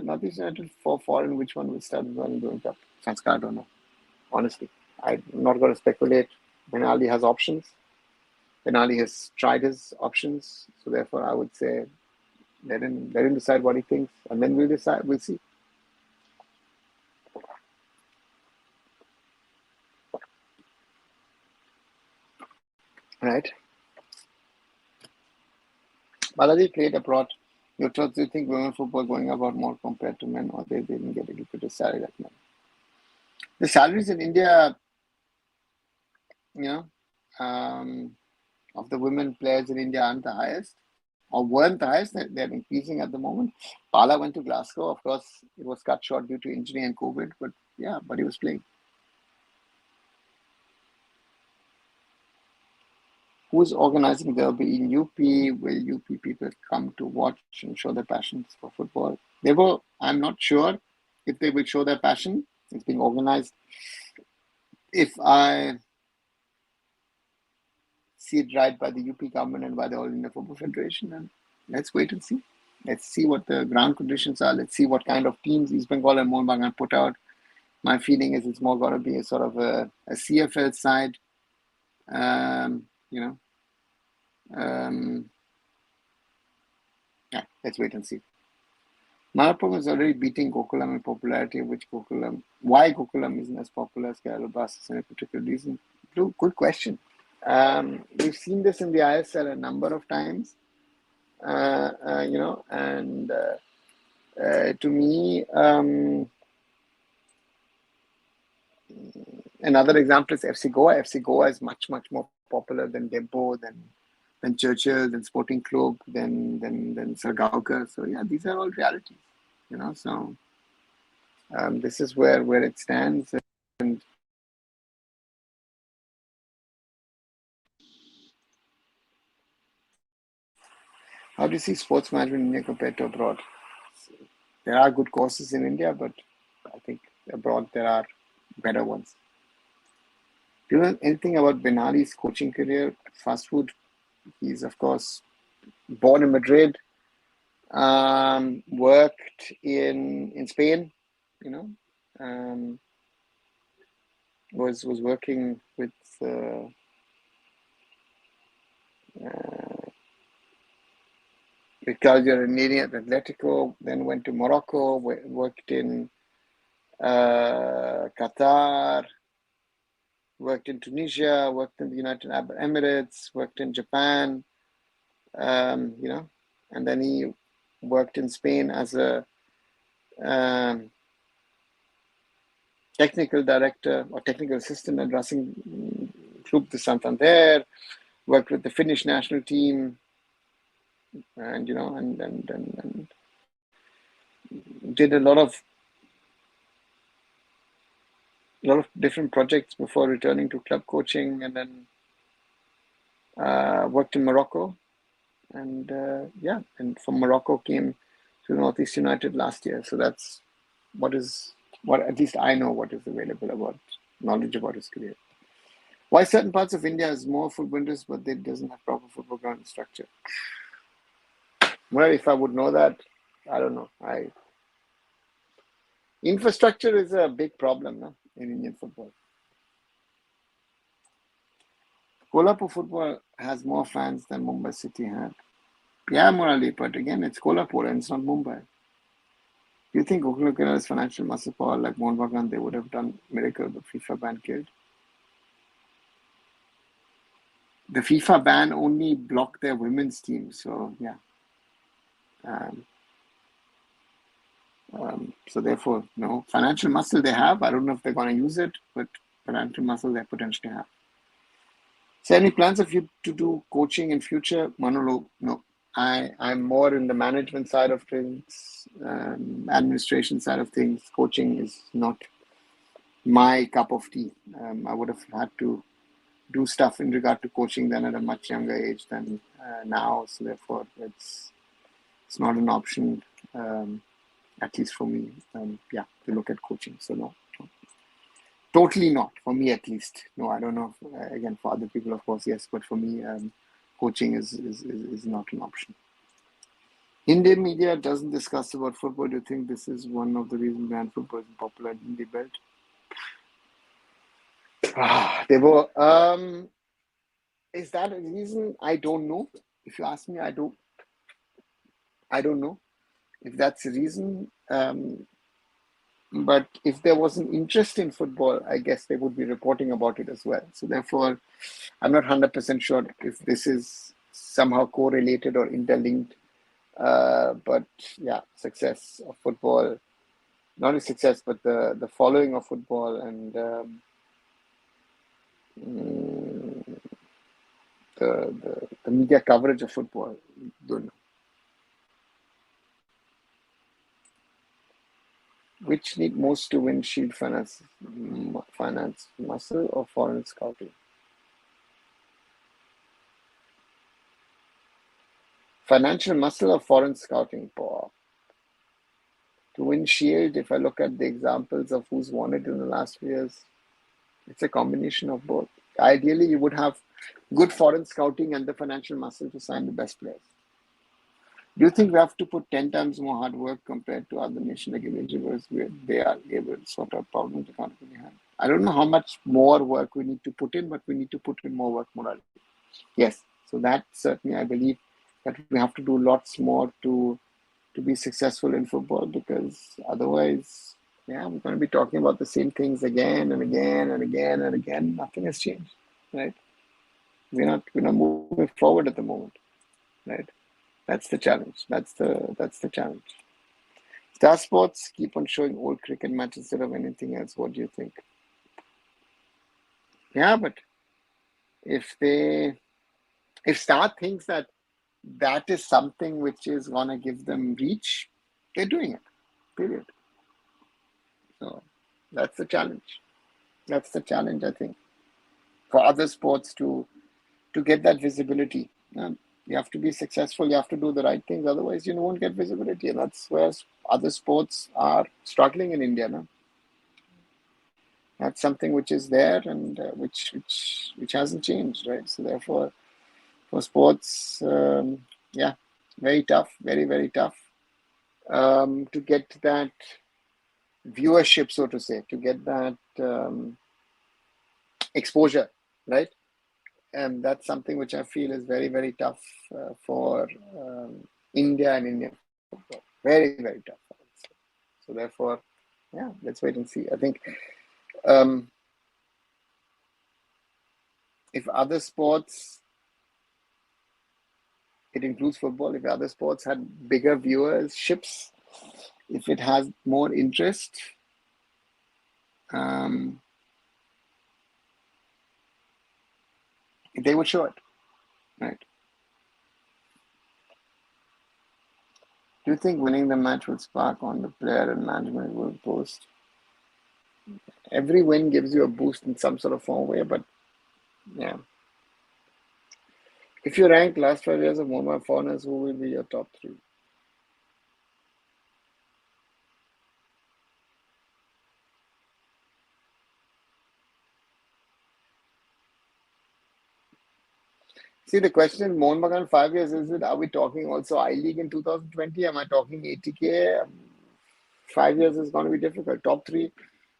Northeast United for foreign, which one will start running Durand Cup? Sanskar, I don't know. Honestly, I'm not going to speculate. Ben Ali has options. Ben Ali has tried his options, so therefore I would say let him decide what he thinks, and then we'll decide. We'll see. Right. Balaji played abroad. Your thoughts, do you think women football going about more compared to men, or they didn't get a lucrative salary like men? The salaries in India, of the women players in India aren't the highest, or weren't the highest. They're increasing at the moment. Bala went to Glasgow. Of course, it was cut short due to injury and COVID, but he was playing. Who's organizing the derby in UP? Will UP people come to watch and show their passions for football? I'm not sure if they will show their passion. It's being organized. If I see it right by the UP government and by the All India Football Federation, then let's wait and see. Let's see what the ground conditions are. Let's see what kind of teams East Bengal and Mohun Bagan put out. My feeling is it's more going to be a sort of a CFL side. Let's wait and see. Malappuram is already beating Gokulam in popularity, why Gokulam isn't as popular as Kerala Blasters in a particular reason? Good question. We've seen this in the ISL a number of times, and to me, another example is FC Goa. FC Goa is much, much more popular than Dempo, than Churchill, than Sporting Club, than Sargaukar. So yeah, these are all realities, So this is where it stands. And how do you see sports management in India compared to abroad? There are good courses in India, but I think abroad there are better ones. Do you know anything about Benali's coaching career at fast food? He's, of course, born in Madrid, worked in Spain, um, was working with Claudio Ranieri at Atletico, then went to Morocco, worked in Qatar, worked in Tunisia, worked in the United Arab Emirates, worked in Japan, and then he worked in Spain as a technical director or technical assistant at Racing Club de Santander, worked with the Finnish national team, and and did a lot of different projects before returning to club coaching, and then worked in Morocco, and and from Morocco came to Northeast United last year. So that's what at least I know what is available about knowledge about his career. Why certain parts of India has more football interest, but it doesn't have proper football ground structure? Well, if I would know that, I don't know. Infrastructure is a big problem, no, in Indian football. Kolhapur football has more fans than Mumbai City had. Yeah, Murali, but again, it's Kolhapur and it's not Mumbai. Do you think Kerala's financial muscle power, like Mohammedan, they would have done miracle the FIFA ban killed? The FIFA ban only blocked their women's team, so yeah. So therefore, no financial muscle they have. I don't know if they're going to use it, but financial muscle they potentially have. So, any plans of you to do coaching in future, Manolo? No, I'm more in the management side of things, administration side of things. Coaching is not my cup of tea. I would have had to do stuff in regard to coaching then at a much younger age than now. So therefore, it's not an option. At least for me, to look at coaching. So no, totally not for me at least. No, I don't know. Again, for other people, of course, yes, but for me, coaching is not an option. Indian media doesn't discuss about football. Do you think this is one of the reasons behind football is popular in Hindi belt? Is that a reason? I don't know. If you ask me, I don't know if that's a reason. But if there was an interest in football, I guess they would be reporting about it as well. So therefore, I'm not 100% sure if this is somehow correlated or interlinked. But yeah, success of football, not only success, but the following of football and the media coverage of football. Don't know. Which need most to win Shield finance, muscle or foreign scouting? Financial muscle or foreign scouting power? To win Shield, if I look at the examples of who's won it in the last few years, it's a combination of both. Ideally, you would have good foreign scouting and the financial muscle to sign the best players. Do you think we have to put 10 times more hard work compared to other nations like eligibles where they are able to sort out problems they can't really have? I don't know how much more work we need to put in, but we need to put in more work morally. Yes, so that certainly I believe that we have to do lots more to to be successful in football, because otherwise, yeah, we're going to be talking about the same things again and again and again and again. Nothing has changed, right? We're not moving forward at the moment, right? That's the challenge. That's the challenge. Star Sports keep on showing old cricket matches instead of anything else. What do you think? Yeah, but if they if Star thinks that that is something which is gonna give them reach, they're doing it. Period. So that's the challenge. That's the challenge, I think, for other sports to get that visibility. You have to be successful. You have to do the right things. Otherwise, you won't get visibility, and that's where other sports are struggling in India. No? That's something which is there, and which hasn't changed, right? So therefore, for sports, yeah, very tough, very very tough to get that viewership, so to say, to get that exposure, right? And that's something which I feel is very very tough for India and Indian football. Very very tough. So therefore, yeah, let's wait and see. I think um, if other sports, it includes football, if other sports had bigger viewerships, if it has more interest, um, they would show it, right? Do you think winning the match would spark on the player and management will post? Every win gives you a boost in some sort of form way, but yeah. If you rank last 5 years of Mohammedan foreigners, who will be your top three? See, the question in Mohammedan 5 years is it, are we talking also I League in 2020? Am I talking 80K? 5 years is going to be difficult. Top three,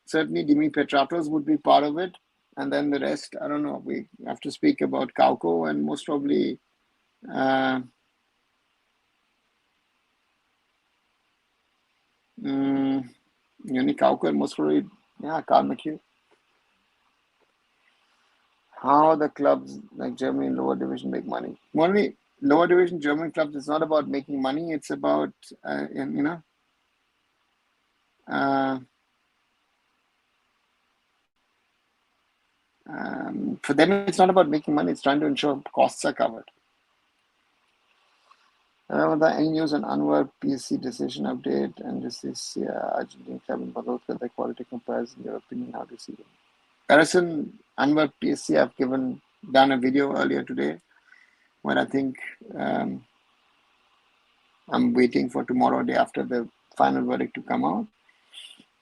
certainly Dimi Petratos would be part of it. And then the rest, I don't know. We have to speak about Kauko and most probably Yoni Kauko and most probably, yeah, Carl McHugh. How the clubs like Germany in lower division make money? Only lower division German clubs, it's not about making money. It's about, uh, for them, it's not about making money. It's trying to ensure costs are covered. Any news on Anwar PSC decision update and this Argentine club in Bandodkar, the quality comparison, your opinion, how do you see them? Harrison, Anwar PSC, I've done a video earlier today where I think I'm waiting for tomorrow, day after the final verdict to come out.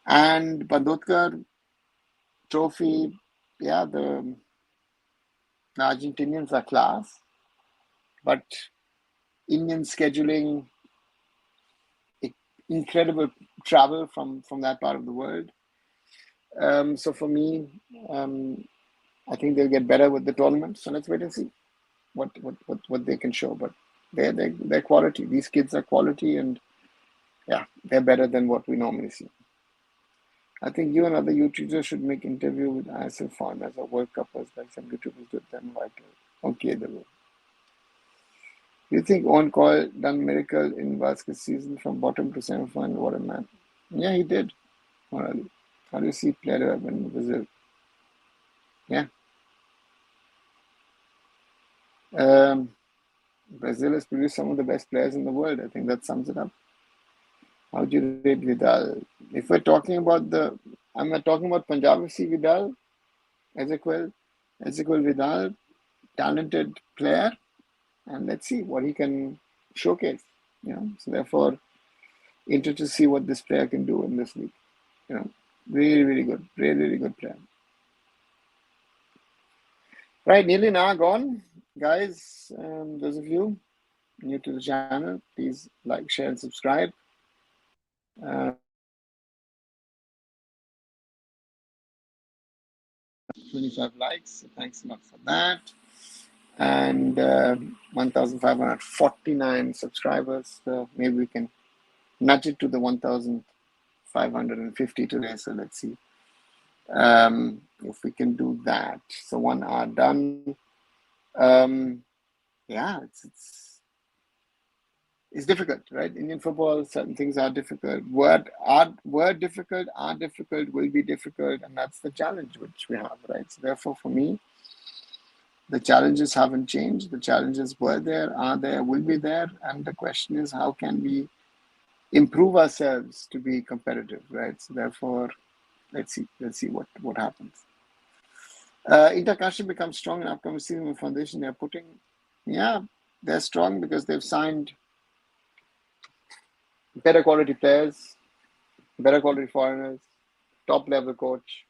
And Bandodkar Trophy, yeah, the Argentinians are class, but Indian scheduling, incredible travel from that part of the world. So for me, I think they'll get better with the tournament. So let's wait and see what they can show. But they're quality. These kids are quality, and yeah, they're better than what we normally see. I think you and other YouTubers should make interview with ISL founders or World Cuppers, like some YouTubers do them vital. Okay, they will. Do you think Owen Coyle done miracle in Vasquez season from bottom to semi-final? What a man! Yeah, he did. Morally. How do you see player development in Brazil? Yeah. Brazil has produced some of the best players in the world. I think that sums it up. How do you rate Vidal? If we're talking about I'm not talking about Punjab FC Vidal, Ezequiel Vidal, talented player, and let's see what he can showcase. So therefore, interested to see what this player can do in this league. Really, really good, really, really good player. Right, nearly now gone, guys. Those of you new to the channel, please like, share, and subscribe. 25 likes, so thanks a lot for that. And 1,549 subscribers. So maybe we can nudge it to the 1,550 today. So let's see if we can do that. So 1 hour done. Yeah, it's difficult, right? Indian football, certain things are difficult. Were difficult, are difficult, will be difficult, and that's the challenge which we have, right? So therefore, for me, the challenges haven't changed. The challenges were there, are there, will be there, and the question is how can we improve ourselves to be competitive, right? So therefore, let's see what happens. Interculture becomes strong in upcoming season with foundation they're putting. Yeah, they're strong because they've signed better quality players, better quality foreigners, top level coach,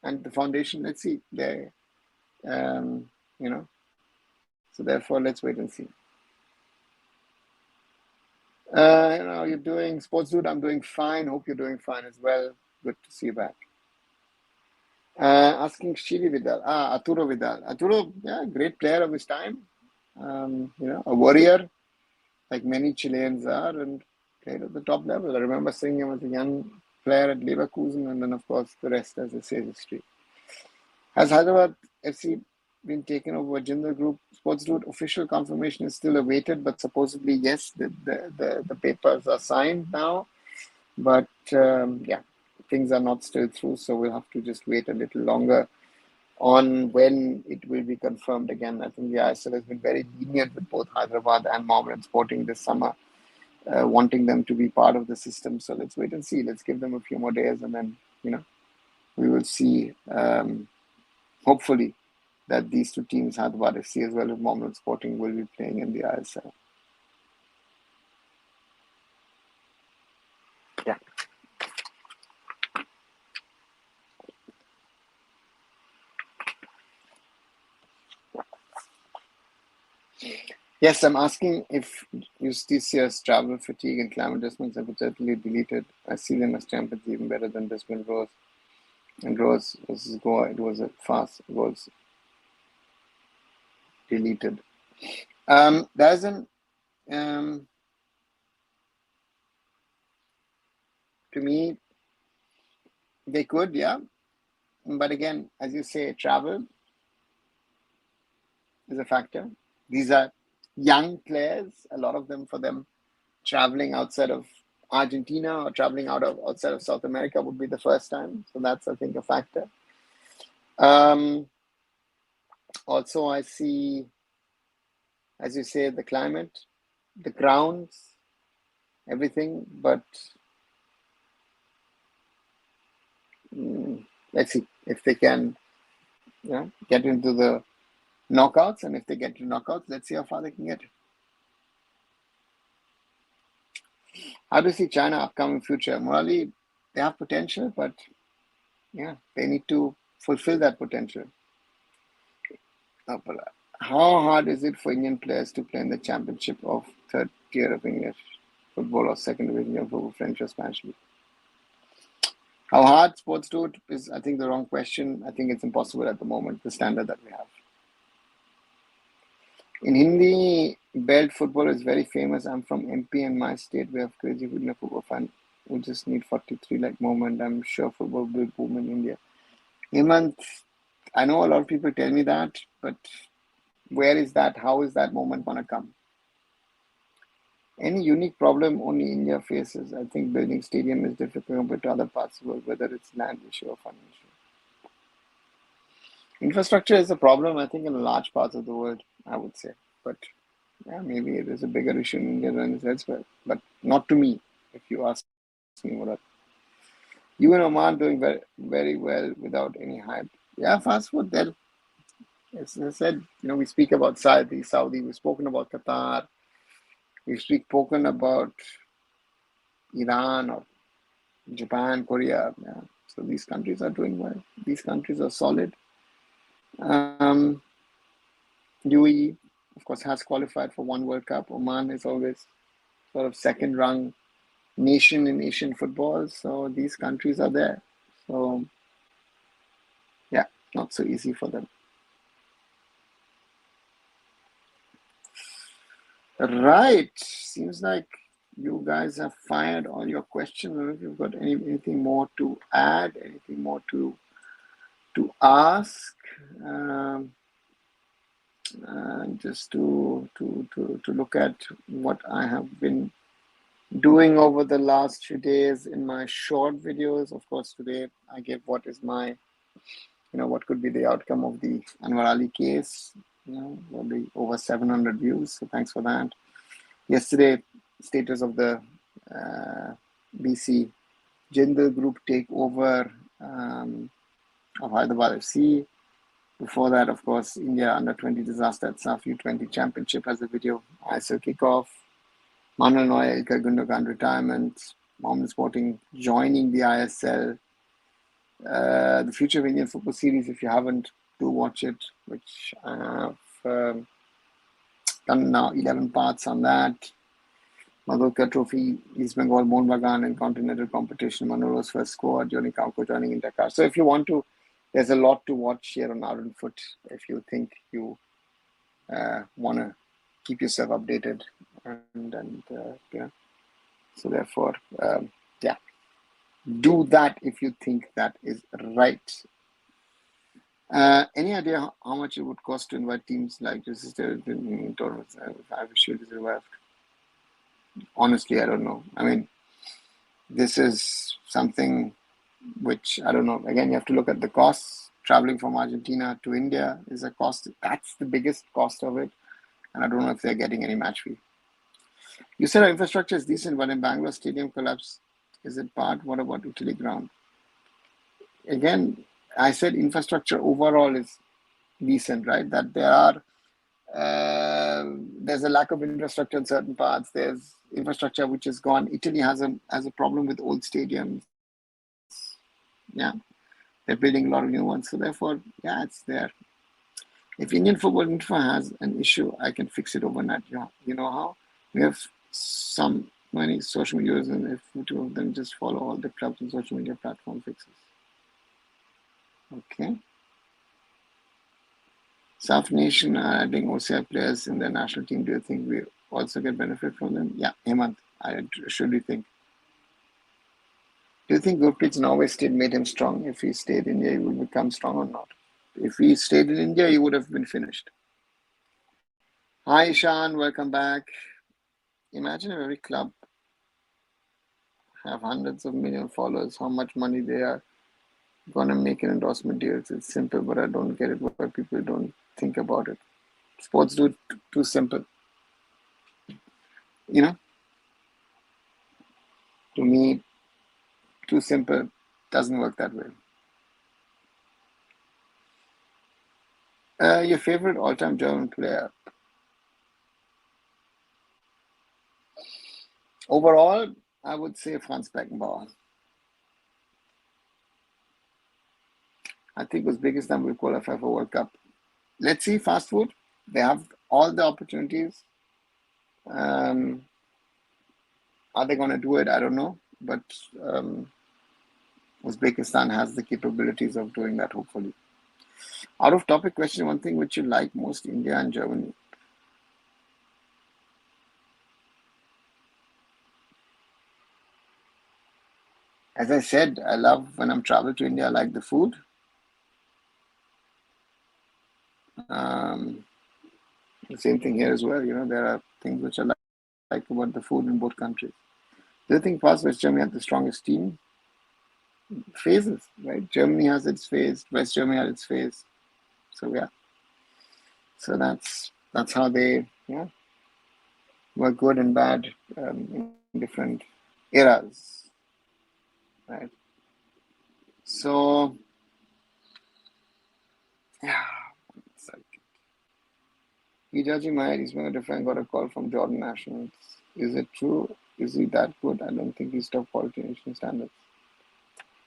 and the foundation. Let's see, they, you know. So therefore, let's wait and see. You're doing sports, dude. I'm doing fine. Hope you're doing fine as well. Good to see you back. Asking Shiri Vidal, Arturo Vidal. Arturo, yeah, great player of his time. A warrior, like many Chileans are, and played at the top level. I remember seeing him as a young player at Leverkusen, and then, of course, the rest, as they say, history. Has Hyderabad FC been taken over by Jindal Group? Sports Dude, official confirmation is still awaited, but supposedly, yes, the papers are signed now. But, yeah, things are not still through, so we'll have to just wait a little longer on when it will be confirmed again. I think the ISL has been very lenient with both Hyderabad and Mohammedan Sporting this summer, wanting them to be part of the system. So let's wait and see. Let's give them a few more days, and then, we will see, hopefully, that these two teams, Hyderabad FC as well as Mohammedan Sporting, will be playing in the ISL. Yeah. Yes, I'm asking if Justicia's travel fatigue and climate adjustments have been totally deleted. I see them as champions even better than Brisbane Rose. And Rose versus Goa, it was a fast goals deleted. There's an to me, they could, yeah. But again, as you say, travel is a factor. These are young players, a lot of them, for them, traveling outside of Argentina or traveling outside of South America would be the first time. So that's, I think, a factor. Also, I see, as you say, the climate, the grounds, everything. But let's see if they can get into the knockouts. And if they get to knockouts, let's see how far they can get. How do you see China upcoming future? Morally, they have potential, but yeah, they need to fulfill that potential. How hard is it for Indian players to play in the championship of third tier of English football or second division of football, French or Spanish league? How hard sports do it is, I think, the wrong question. I think it's impossible at the moment, the standard that we have. In Hindi, belt football is very famous. I'm from MP and my state, we have crazy football fan. We just need 43 like moment. I'm sure football will boom in India. Hemant, I know a lot of people tell me that, but where is that? How is that moment going to come? Any unique problem only India faces? I think building stadium is difficult compared to other parts of the world, whether it's land issue or financial. Infrastructure is a problem, I think, in large parts of the world, I would say. But yeah, maybe it is a bigger issue in India than it is elsewhere. But not to me, if you ask me what you and Oman doing very, very well without any hype. Yeah, fast food, there. As I said, we speak about Saudi, we've spoken about Qatar, we've spoken about Iran or Japan, Korea. Yeah. So these countries are doing well. These countries are solid. UAE, of course, has qualified for one World Cup. Oman is always sort of second rung nation in Asian football. So these countries are there. So yeah, not so easy for them. Right. Seems like you guys have fired all your questions. I don't know if you've got anything more to add, anything more to ask. Um, just to look at what I have been doing over the last few days in my short videos. Of course, today I gave what is my, what could be the outcome of the Anwar Ali case. Probably over 700 views. So thanks for that. Yesterday, status of the BC Jindal Group takeover of Hyderabad FC. Before that, of course, India under-20 disaster at SAF U20 Championship has a video. ISL kickoff. Manuel Neuer, Ilkay Gundogan retirement. Mohammedan Sporting joining the ISL. The future of Indian football series, if you haven't, do watch it, which I have done now 11 parts on that. Bandodkar Trophy, East Bengal, Mohammedan and continental competition, Manolo's first squad, Johnny Kauko joining in Dakar. So if you want to, there's a lot to watch here on arunfoot if you think you want to keep yourself updated. And yeah. So therefore, yeah, do that if you think that is right. Any idea how much it would cost to invite teams like this? In tournaments? I wish you deserved. Honestly, I don't know. I mean, this is something which I don't know. Again, you have to look at the costs. Traveling from Argentina to India is a cost. That's the biggest cost of it. And I don't know if they're getting any match fee. You said our infrastructure is decent, but in Bangalore stadium collapse, is it part? What about Italy ground? Again, I said infrastructure overall is decent, right? That there are there's a lack of infrastructure in certain parts. There's infrastructure which is gone. Italy has a problem with old stadiums. Yeah, they're building a lot of new ones. So therefore, yeah, it's there. If Indian football info has an issue, I can fix it overnight. You know how? We have some many social media users, and if two of them just follow all the clubs and social media platform fixes. Okay. South Nation are adding OCI players in their national team. Do you think we also get benefit from them? Yeah, Hemant, I should you think. Do you think Gurpreet's Norway stayed made him strong? If he stayed in India, he would become strong or not? If he stayed in India, he would have been finished. Hi, Ishan, welcome back. Imagine if every club have hundreds of million followers, how much money they are gonna make in endorsement deals. It's simple, but I don't get it why people don't think about it. Sports do it too simple. To me, too simple. Doesn't work that way. Your favorite all-time German player? Overall, I would say Franz Beckenbauer. I think Uzbekistan will qualify for World Cup. Let's see, fast food. They have all the opportunities. Are they going to do it? I don't know. But Uzbekistan has the capabilities of doing that, hopefully. Out of topic question, one thing which you like most, India and Germany. As I said, I love when I'm traveling to India, I like the food. The same thing here as well. There are things which I like about the food in both countries. Do you think past West Germany had the strongest team? Phases, right? Germany has its phase, West Germany had its phase. So yeah. So that's how they were good and bad in different eras, right? So yeah, it's like Hijazi Mahir, he's going to defend, got a call from Jordan Nationals. Is it true? Is he that good? I don't think he's top quality nation standards.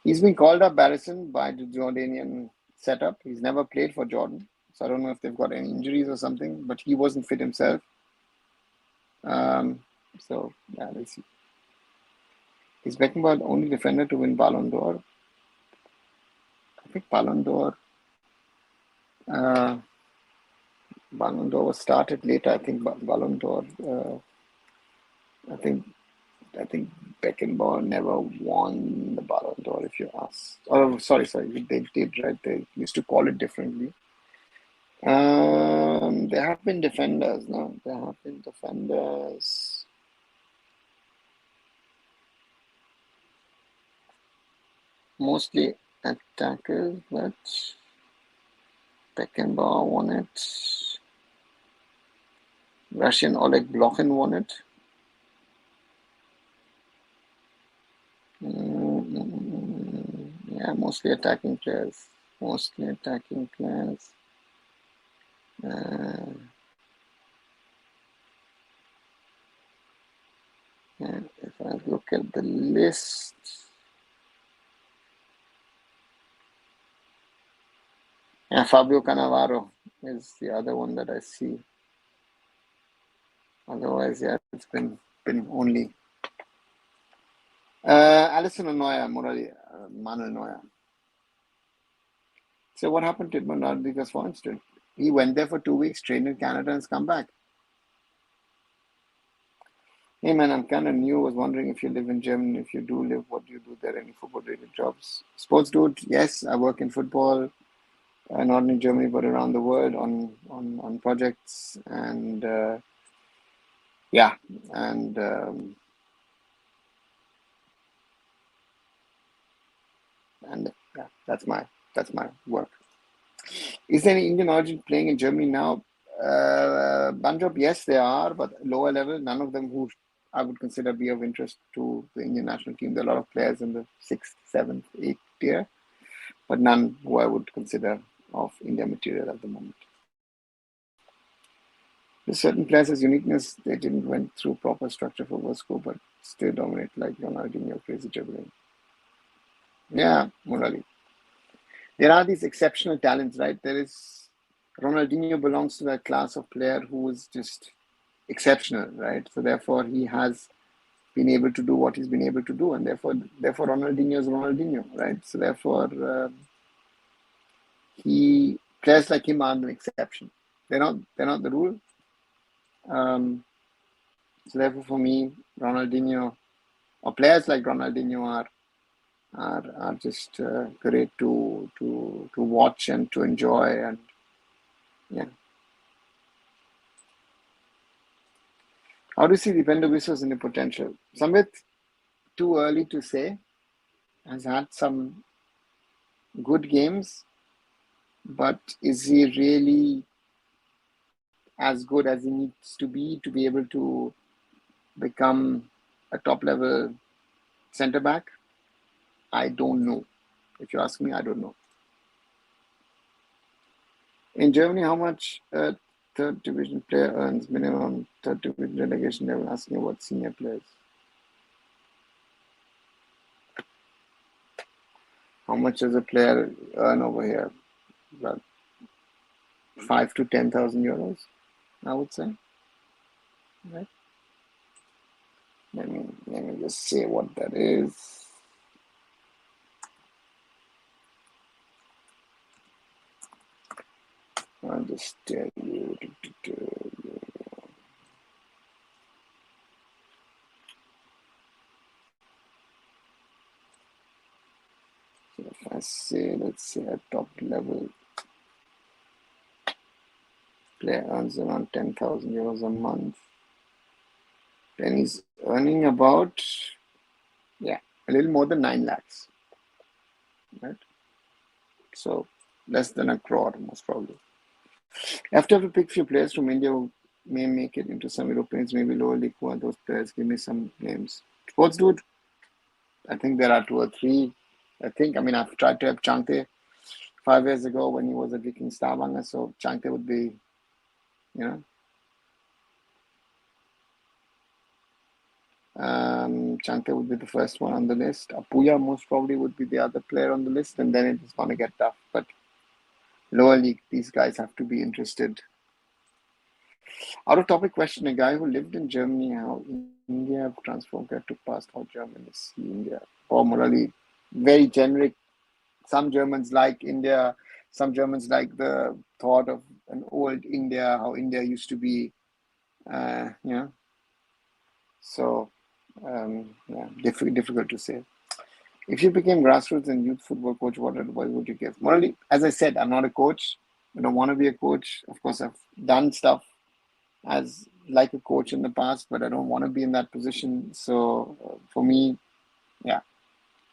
He's been called up Barrison by the Jordanian setup. He's never played for Jordan. So I don't know if they've got any injuries or something, but he wasn't fit himself. So yeah, let's see. Is Beckenbauer the only defender to win Ballon d'Or? I think Ballon d'Or was started later. I think Ballon d'Or. I think I think Beckenbauer never won the Ballon d'Or, if you ask. Oh, sorry, they did, right? They used to call it differently. There have been defenders, no? There have been defenders. Mostly attackers, but Beckenbauer won it. Russian Oleg Blokhin won it. Yeah, mostly attacking players. Mostly attacking players. And if I look at the list, yeah, Fabio Cannavaro is the other one that I see. Otherwise, yeah, it's been only Alisson and Neuer, Manuel Neuer. So what happened to Edmund Rodriguez, for instance? He went there for 2 weeks, trained in Canada, and has come back. Hey man, I'm kind of new. I was wondering if you live in Germany. If you do live, what do you do there? Any football-related jobs? Sports dude, yes, I work in football, not in Germany but around the world on projects and yeah, and yeah, that's my work. Is there any Indian origin playing in Germany now? Banjab, yes, there are, but lower level. None of them who I would consider be of interest to the Indian national team. There are a lot of players in the 6th, 7th, 8th tier, but none who I would consider of India material at the moment. There's certain players as uniqueness. They didn't went through proper structure for World Scope, but still dominate like Ronaldinho, crazy dribbling. Yeah, Murali. There are these exceptional talents, right? There is Ronaldinho belongs to that class of player who is just exceptional, right? So therefore, he has been able to do what he's been able to do, and therefore Ronaldinho is Ronaldinho, right? So therefore, he players like him are an exception. They're not the rule. So therefore, for me, Ronaldinho or players like Ronaldinho are just great to watch and to enjoy, and yeah. How do you see the Bendovisos in the potential? Samit, too early to say. Has had some good games, but is he really as good as he needs to be able to become a top level centre back? I don't know. If you ask me, I don't know. In Germany, how much a third division player earns minimum third division relegation level? Asking about senior players. How much does a player earn over here? About 5 to 10,000 euros, I would say. Right? Let me just say what that is. I'll just tell you. So if I say, let's say a top level player earns around 10,000 euros a month, then he's earning about, yeah, a little more than 9 lakhs, right? So less than a crore, most probably. After to pick few players from India who may make it into some Europeans, maybe lower league. Who are those players? Give me some names. Sports dude, I think there are 2 or 3. I mean, I've tried to have Chante 5 years ago when he was at Viking Stavanger, so Chante would be, you know, Chante would be the first one on the list. Apuya most probably would be the other player on the list, and then it's going to get tough. But lower league, these guys have to be interested. Out of topic question: a guy who lived in Germany, how India transformed that to past, how Germans see India. Oh, Murali, very generic. Some Germans like India. Some Germans like the thought of an old India, how India used to be. You know, so Yeah, difficult to say. If you became grassroots and youth football coach, what advice would you give? Morally, as I said, I'm not a coach. I don't want to be a coach. Of course, I've done stuff as like a coach in the past, but I don't want to be in that position. So for me, yeah,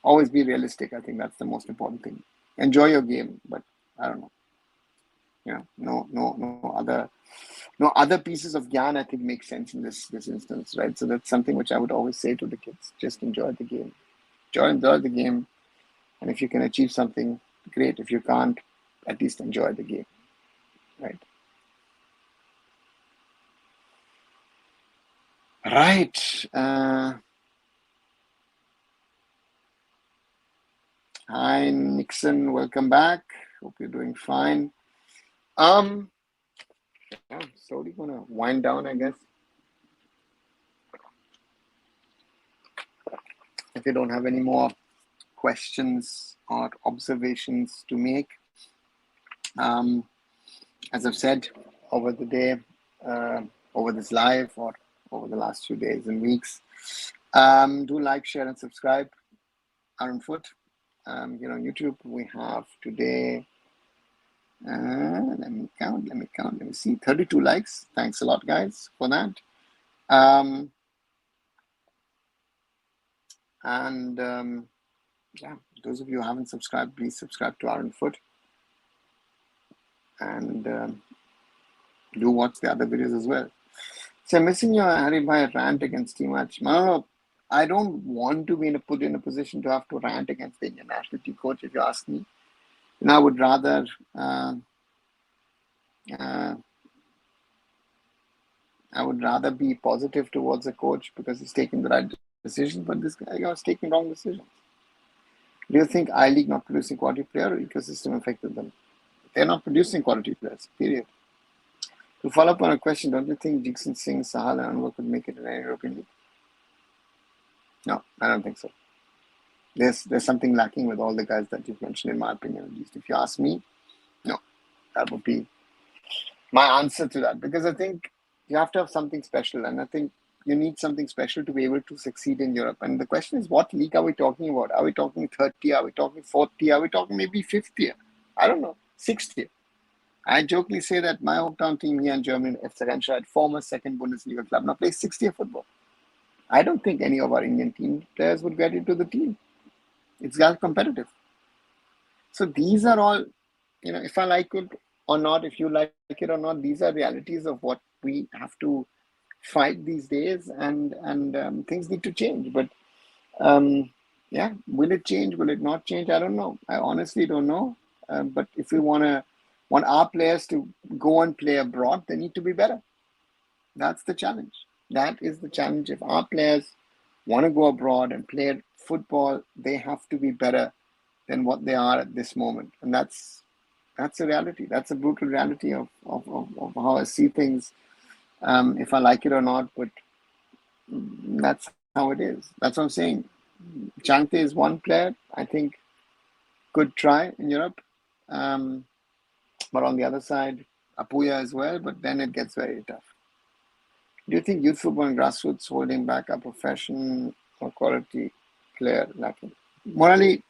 always be realistic. I think that's the most important thing. Enjoy your game, but I don't know. No other pieces of gyan I think make sense in this instance, right? So that's something which I would always say to the kids: just enjoy the game, enjoy the game, and if you can achieve something, great. If you can't, at least enjoy the game, right? Right. Hi Nixon, welcome back. Hope you're doing fine. Yeah, slowly gonna wind down, I guess. If you don't have any more questions or observations to make, um, as I've said over the day, uh, over this live, or over the last few days and weeks, do like, share, and subscribe. Arun Foot. On YouTube, we have today. Let me count. Let me see. 32 likes. Thanks a lot, guys, for that. Yeah, those of you who haven't subscribed, please subscribe to Arun Foot, and do watch the other videos as well. So I'm missing your Harry Bhai rant against Team Match. No, I don't want to be put in a position to have to rant against the Indian national team coach, if you ask me. I would rather be positive towards the coach because he's taking the right decisions, but this guy was taking wrong decisions. Do you think I-League not producing quality player or ecosystem affected them? They're not producing quality players, period. To follow up on a question, don't you think Dixon Singh, Sahal, and Anwar could make it in an European League? No, I don't think so. There's something lacking with all the guys that you've mentioned, in my opinion, at least. If you ask me, no, that would be my answer to that. Because I think you have to have something special, and I think you need something special to be able to succeed in Europe. And the question is, what league are we talking about? Are we talking third tier? Are we talking fourth tier? Are we talking maybe fifth tier? I don't know, sixth tier. I jokingly say that my hometown team here in Germany, FC Remscheid, former second Bundesliga club, now plays sixth tier football. I don't think any of our Indian team players would get into the team. It's that competitive. So these are all, if I like it or not, if you like it or not, these are realities of what we have to fight these days, and things need to change. But yeah, will it change? Will it not change? I don't know. I honestly don't know. But if we want our players to go and play abroad, they need to be better. That's the challenge. That is the challenge. If our players want to go abroad and play football, they have to be better than what they are at this moment. And that's a reality. That's a brutal reality of how I see things, if I like it or not. But that's how it is. That's what I'm saying. Chante is one player I think could try in Europe. But on the other side, Apuya as well. But then it gets very tough. Do you think youth football and grassroots holding back a profession or quality player lacking? Morally,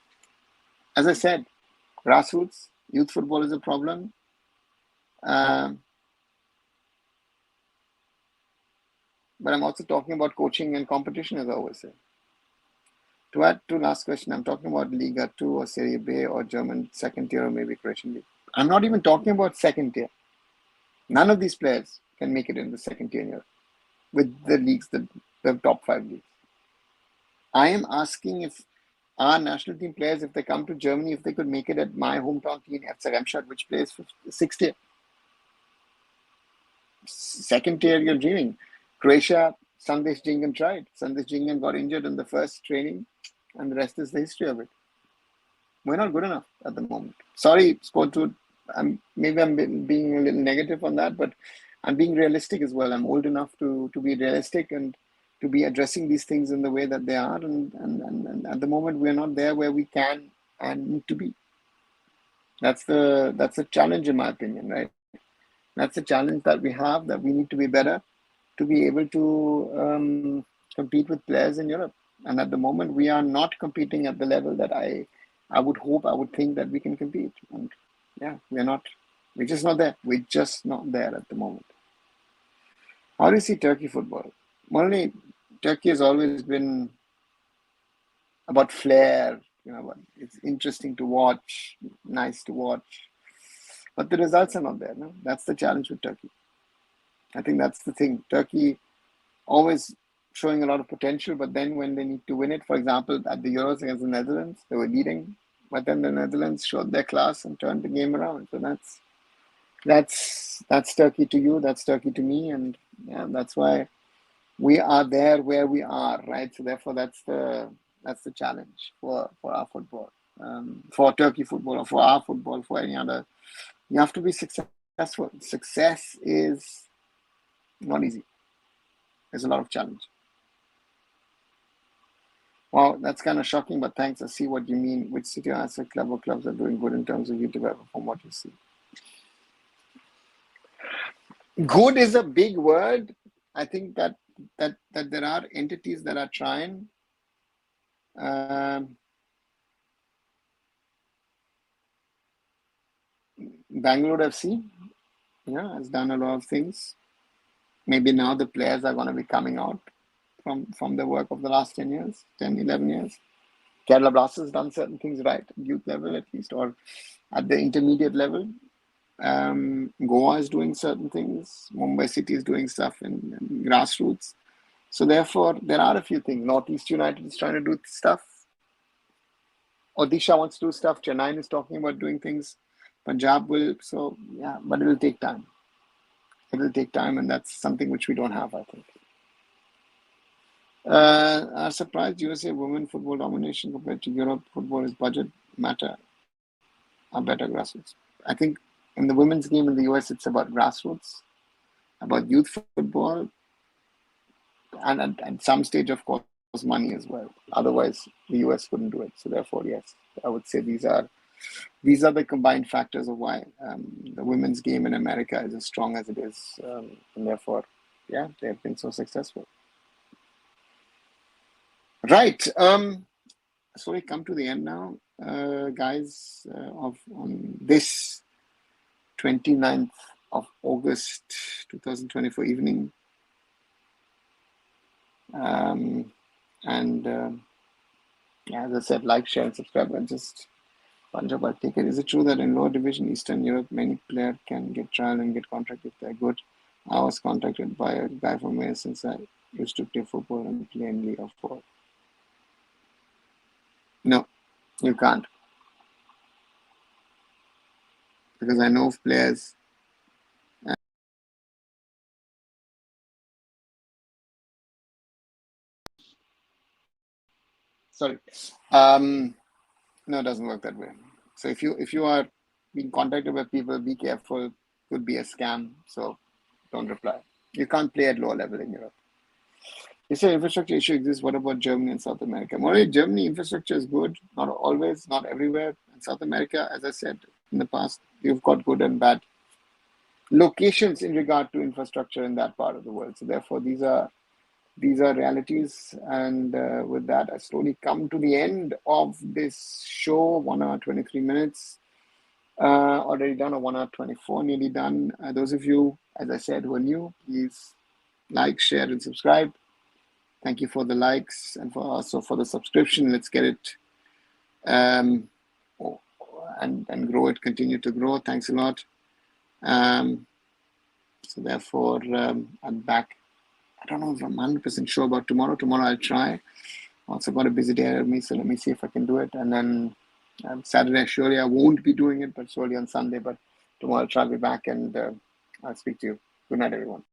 as I said, grassroots, youth football is a problem. But I'm also talking about coaching and competition, as I always say. To add to last question, I'm talking about Liga 2 or Serie B or German second tier or maybe Croatian league. I'm not even talking about second tier. None of these players can make it in the second tier in Europe with the leagues, the top 5 leagues. I am asking if our national team players, if they come to Germany, if they could make it at my hometown team, FC Remscheid, which plays 6th tier. Second tier, you're dreaming. Croatia, Sandesh Jingam tried. Sandesh Jingam got injured in the first training, and the rest is the history of it. We're not good enough at the moment. Sorry, Sportwood. Maybe I'm being a little negative on that, but I'm being realistic as well. I'm old enough to be realistic and to be addressing these things in the way that they are. And at the moment, we're not there where we can and need to be. That's a challenge, in my opinion, right? That's a challenge that we have, that we need to be better to be able to compete with players in Europe. And at the moment, we are not competing at the level that I would hope, I would think that we can compete. And yeah, we're not. We're just not there. We're just not there at the moment. How do you see Turkey football? Only Turkey has always been about flair. It's interesting to watch, nice to watch, but the results are not there. No, that's the challenge with Turkey. I think that's the thing. Turkey always showing a lot of potential, but then when they need to win it, for example, at the Euros against the Netherlands, they were leading, but then the Netherlands showed their class and turned the game around. So that's Turkey to you, that's Turkey to me, and yeah, that's why we are there where we are, right? So therefore, that's the challenge for our football, for Turkey football, or for our football, for any other. You have to be successful. Success is not easy. There's a lot of challenge. Wow, that's kind of shocking, but thanks. I see what you mean. Which city or asset club or clubs are doing good in terms of youth development from what you see? Good is a big word. I think that there are entities that are trying. Bangalore FC, has done a lot of things. Maybe now the players are going to be coming out from the work of the last 10 years, 10, 11 years. Kerala Blasters has done certain things right, youth level at least, or at the intermediate level. Goa is doing certain things. Mumbai City is doing stuff in grassroots. So therefore, there are a few things. Northeast United is trying to do stuff. Odisha wants to do stuff. Chennai is talking about doing things. Punjab will. So yeah, but it will take time. It will take time, and that's something which we don't have, I think. Are surprised USA women football domination compared to Europe football is budget matter are better grassroots. I think in the women's game in the US, it's about grassroots, about youth football, and at some stage, of course, money as well. Otherwise, the US couldn't do it. So therefore, yes, I would say these are the combined factors of why the women's game in America is as strong as it is, and therefore, yeah, they have been so successful. Right. So we come to the end now, guys, on this 29th of August 2024 evening. As I said, like, share, and subscribe. And just Punjab, I'll take it. Is it true that in lower division Eastern Europe, many players can get trial and get contracted if they're good? I was contacted by a guy from here since I used to play football and play in League of 4. No, you can't. Because I know of players. Sorry. No, it doesn't work that way. So if you are being contacted by people, be careful. Could be a scam. So don't reply. You can't play at lower level in Europe. You say infrastructure issue exists. What about Germany and South America? More Germany infrastructure is good. Not always, not everywhere. In South America, as I said in the past, you've got good and bad locations in regard to infrastructure in that part of the world. So therefore, these are realities. And with that, I slowly come to the end of this show. 1 hour 23 minutes. Already done, or 1 hour 24, nearly done. Those of you, as I said, who are new, please like, share, and subscribe. Thank you for the likes and for also for the subscription. Let's get it and grow it, continue to grow. Thanks a lot. So therefore, I'm back. I don't know if I'm 100% sure about tomorrow. Tomorrow I'll try. Also got a busy day ahead of me, so let me see if I can do it. And then Saturday, surely I won't be doing it, but surely on Sunday. But tomorrow I'll try to be back, and I'll speak to you. Good night, everyone.